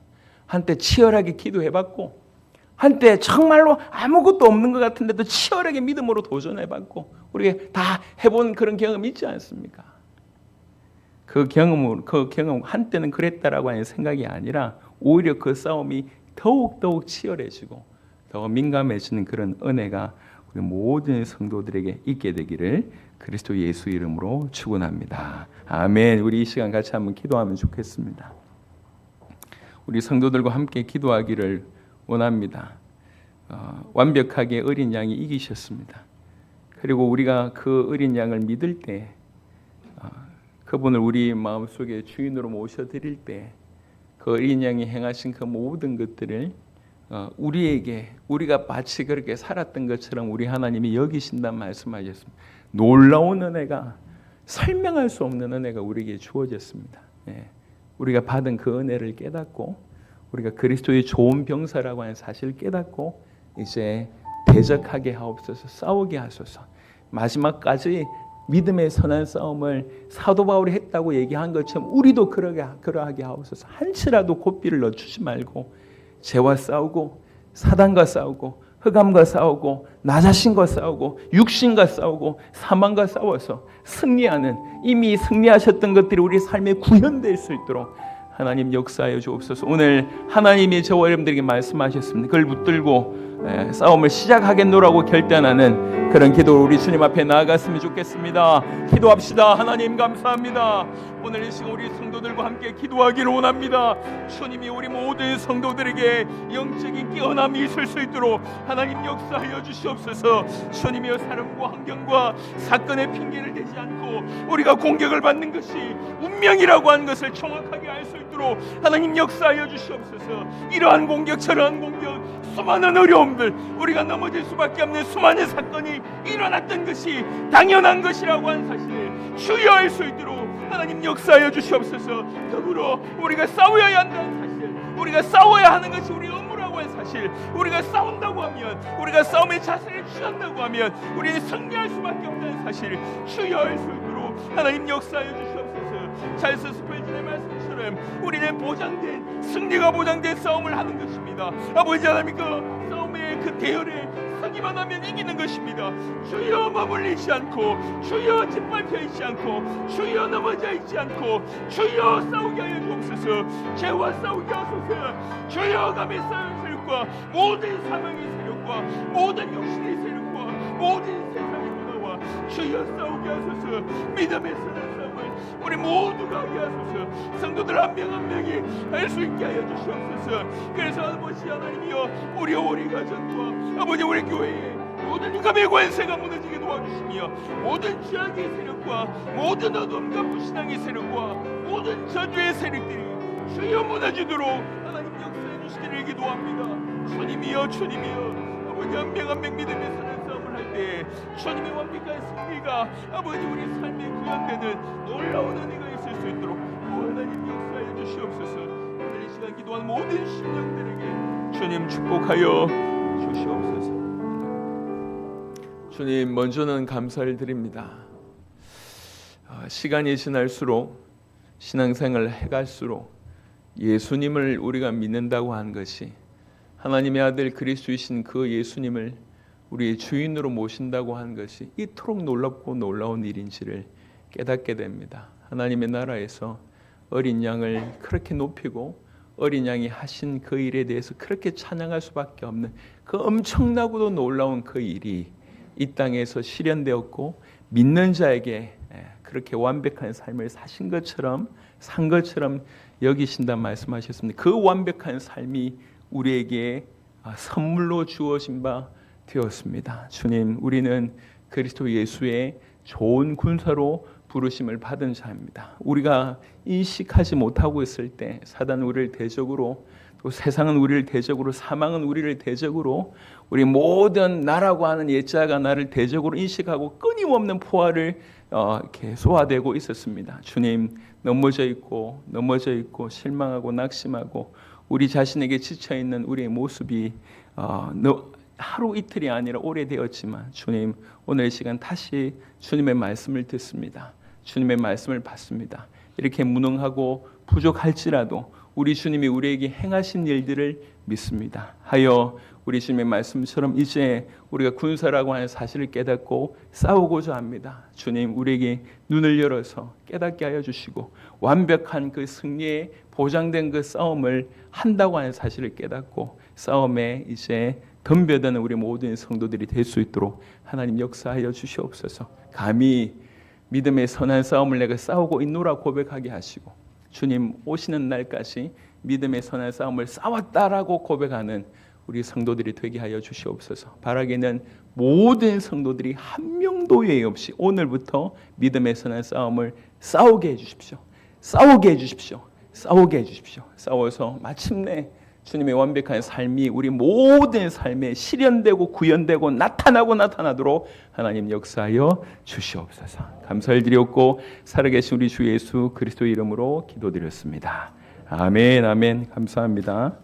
한때 치열하게 기도해봤고, 한때 정말로 아무것도 없는 것 같은데도 치열하게 믿음으로 도전해봤고, 우리가 다 해본 그런 경험이 있지 않습니까? 그 경험 한때는 그랬다라고 하는 생각이 아니라 오히려 그 싸움이 더욱 치열해지고 더 민감해지는 그런 은혜가 우리 모든 성도들에게 있게 되기를 그리스도 예수 이름으로 축원합니다. 아멘. 우리 이 시간 같이 한번 기도하면 좋겠습니다. 우리 성도들과 함께 기도하기를 원합니다. 완벽하게 어린 양이 이기셨습니다. 그리고 우리가 그 어린 양을 믿을 때, 그분을 우리 마음속에 주인으로 모셔드릴 때, 그 어린 양이 행하신 그 모든 것들을 우리에게, 우리가 마치 그렇게 살았던 것처럼 우리 하나님이 여기신다는 말씀하셨습니다. 놀라운 은혜가, 설명할 수 없는 은혜가 우리에게 주어졌습니다. 우리가 받은 그 은혜를 깨닫고, 우리가 그리스도의 좋은 병사라고 하는 사실을 깨닫고 이제 대적하게 하옵소서, 싸우게 하소서, 마지막까지 믿음의 선한 싸움을 사도 바울이 했다고 얘기한 것처럼 우리도 그러하게 하옵소서. 한치라도 고삐를 넣주지 말고 죄와 싸우고 사단과 싸우고 흑암과 싸우고 나 자신과 싸우고 육신과 싸우고 사망과 싸워서 승리하는, 이미 승리하셨던 것들이 우리 삶에 구현될 수 있도록 하나님 역사하여 주옵소서. 오늘 하나님이 저와 여러분들에게 말씀하셨습니다. 그걸 붙들고 싸움을 시작하겠노라고 결단하는 그런 기도로 우리 주님 앞에 나아갔으면 좋겠습니다. 기도합시다. 하나님 감사합니다. 오늘 이 시간 우리 성도들과 함께 기도하기를 원합니다. 주님이 우리 모든 성도들에게 영적인 깨어남이 있을 수 있도록 하나님 역사하여 주시옵소서. 주님이여, 사람과 환경과 사건의 핑계를 대지 않고 우리가 공격을 받는 것이 운명이라고 하는 것을 정확하게 알 수 있도록 하나님 역사하여 주시옵소서. 이러한 공격, 저러한 공격, 수많은 어려움들, 우리가 넘어질 수밖에 없는 수많은 사건이 일어났던 것이 당연한 것이라고 하는 사실을 주의할 수 있도록 하나님 역사하여 주시옵소서. 더불어 우리가 싸워야 한다는 사실, 우리가 싸워야 하는 것이 우리 의무라고 하는 사실, 우리가 싸운다고 하면, 우리가 싸움의 자세를 취한다고 하면 우리는 승리할 수밖에 없다는 사실 주의할 수 있도록 하나님 역사하여 주시옵소서. 찰스 스펠전의 말씀처럼 우리는 보장된, 승리가 보장된 싸움을 하는 것입니다. 아버지 하나님과 싸움의 그 대열에 서기만 하면 이기는 것입니다. 주여 머물리지 않고, 주여 짓밟혀 있지 않고, 주여 넘어져 있지 않고, 주여 싸우게 하여 주옵소서. 죄와 싸우게 하소서. 주여 감히 싸울 세력과 모든 사망의 세력과 모든 육신의 세력과 모든 세상의 문화와 주여 싸우게 하소서. 믿음의 선한 싸움을 우리 모두가 하게 하소서. 성도들 한 명 한 명이 할 수 있게 하여 주시옵소서. 그래서 아버지 하나님이여, 우리 가정과 아버지 우리 교회에 모든 흑암의 권세가 무너지게 도와주시며 모든 죄악의 세력과 모든 어둠과 불신앙의 세력과 모든 저주의 세력들이 주여 무너지도록 하나님 역사해 주시기를 기도합니다. 주님이여, 주님이여, 아버지 한 명 한 명 믿음의 선한 싸움을 할 때 주님의 완벽한 승리가 아버지 우리 삶에 구현되는 놀라운 은혜가 있을 수 있도록 하나님 역사해 주시옵소서. 오늘 이 시간 기도한 모든 심령들에게 주님 축복하여 주시옵소서. 주님, 먼저는 감사를 드립니다. 시간이 지날수록, 신앙생활을 해갈수록 예수님을 우리가 믿는다고 하는 것이, 하나님의 아들 그리스도이신 그 예수님을 우리의 주인으로 모신다고 하는 것이 이토록 놀랍고 놀라운 일인지를 깨닫게 됩니다. 하나님의 나라에서 어린 양을 그렇게 높이고 어린 양이 하신 그 일에 대해서 그렇게 찬양할 수밖에 없는 그 엄청나고도 놀라운 그 일이 이 땅에서 실현되었고, 믿는 자에게 그렇게 완벽한 삶을 사신 것처럼, 산 것처럼 여기신다 말씀하셨습니다. 그 완벽한 삶이 우리에게 선물로 주어진 바 되었습니다. 주님, 우리는 그리스도 예수의 좋은 군사로 부르심을 받은 자입니다. 우리가 인식하지 못하고 있을 때 사단은 우리를 대적으로, 또 세상은 우리를 대적으로, 사망은 우리를 대적으로, 우리 모든 나라고 하는 옛자가 나를 대적으로 인식하고 끊임없는 포화를 이렇게 쏘아대고 있었습니다. 주님, 넘어져 있고 실망하고 낙심하고 우리 자신에게 지쳐있는 우리의 모습이 하루 이틀이 아니라 오래되었지만, 주님, 오늘 이 시간 다시 주님의 말씀을 듣습니다. 주님의 말씀을 받습니다. 이렇게 무능하고 부족할지라도 우리 주님이 우리에게 행하신 일들을 믿습니다. 하여 우리 주님의 말씀처럼 이제 우리가 군사라고 하는 사실을 깨닫고 싸우고자 합니다. 주님, 우리에게 눈을 열어서 깨닫게 하여 주시고 완벽한 그 승리에 보장된 그 싸움을 한다고 하는 사실을 깨닫고 싸움에 이제 덤벼드는 우리 모든 성도들이 될 수 있도록 하나님 역사하여 주시옵소서. 감히 믿음의 선한 싸움을 내가 싸우고 있노라 고백하게 하시고, 주님 오시는 날까지 믿음의 선한 싸움을 싸웠다라고 고백하는 우리 성도들이 되게 하여 주시옵소서. 바라기는 모든 성도들이 한 명도 예외 없이 오늘부터 믿음의 선한 싸움을 싸우게 해주십시오. 싸우게 해주십시오. 싸우게 해주십시오. 싸워서 마침내 주님의 완벽한 삶이 우리 모든 삶에 실현되고 구현되고 나타나도록 하나님 역사하여 주시옵소서. 감사를 드렸고 살아계신 우리 주 예수 그리스도 이름으로 기도드렸습니다. 아멘, 아멘. 감사합니다.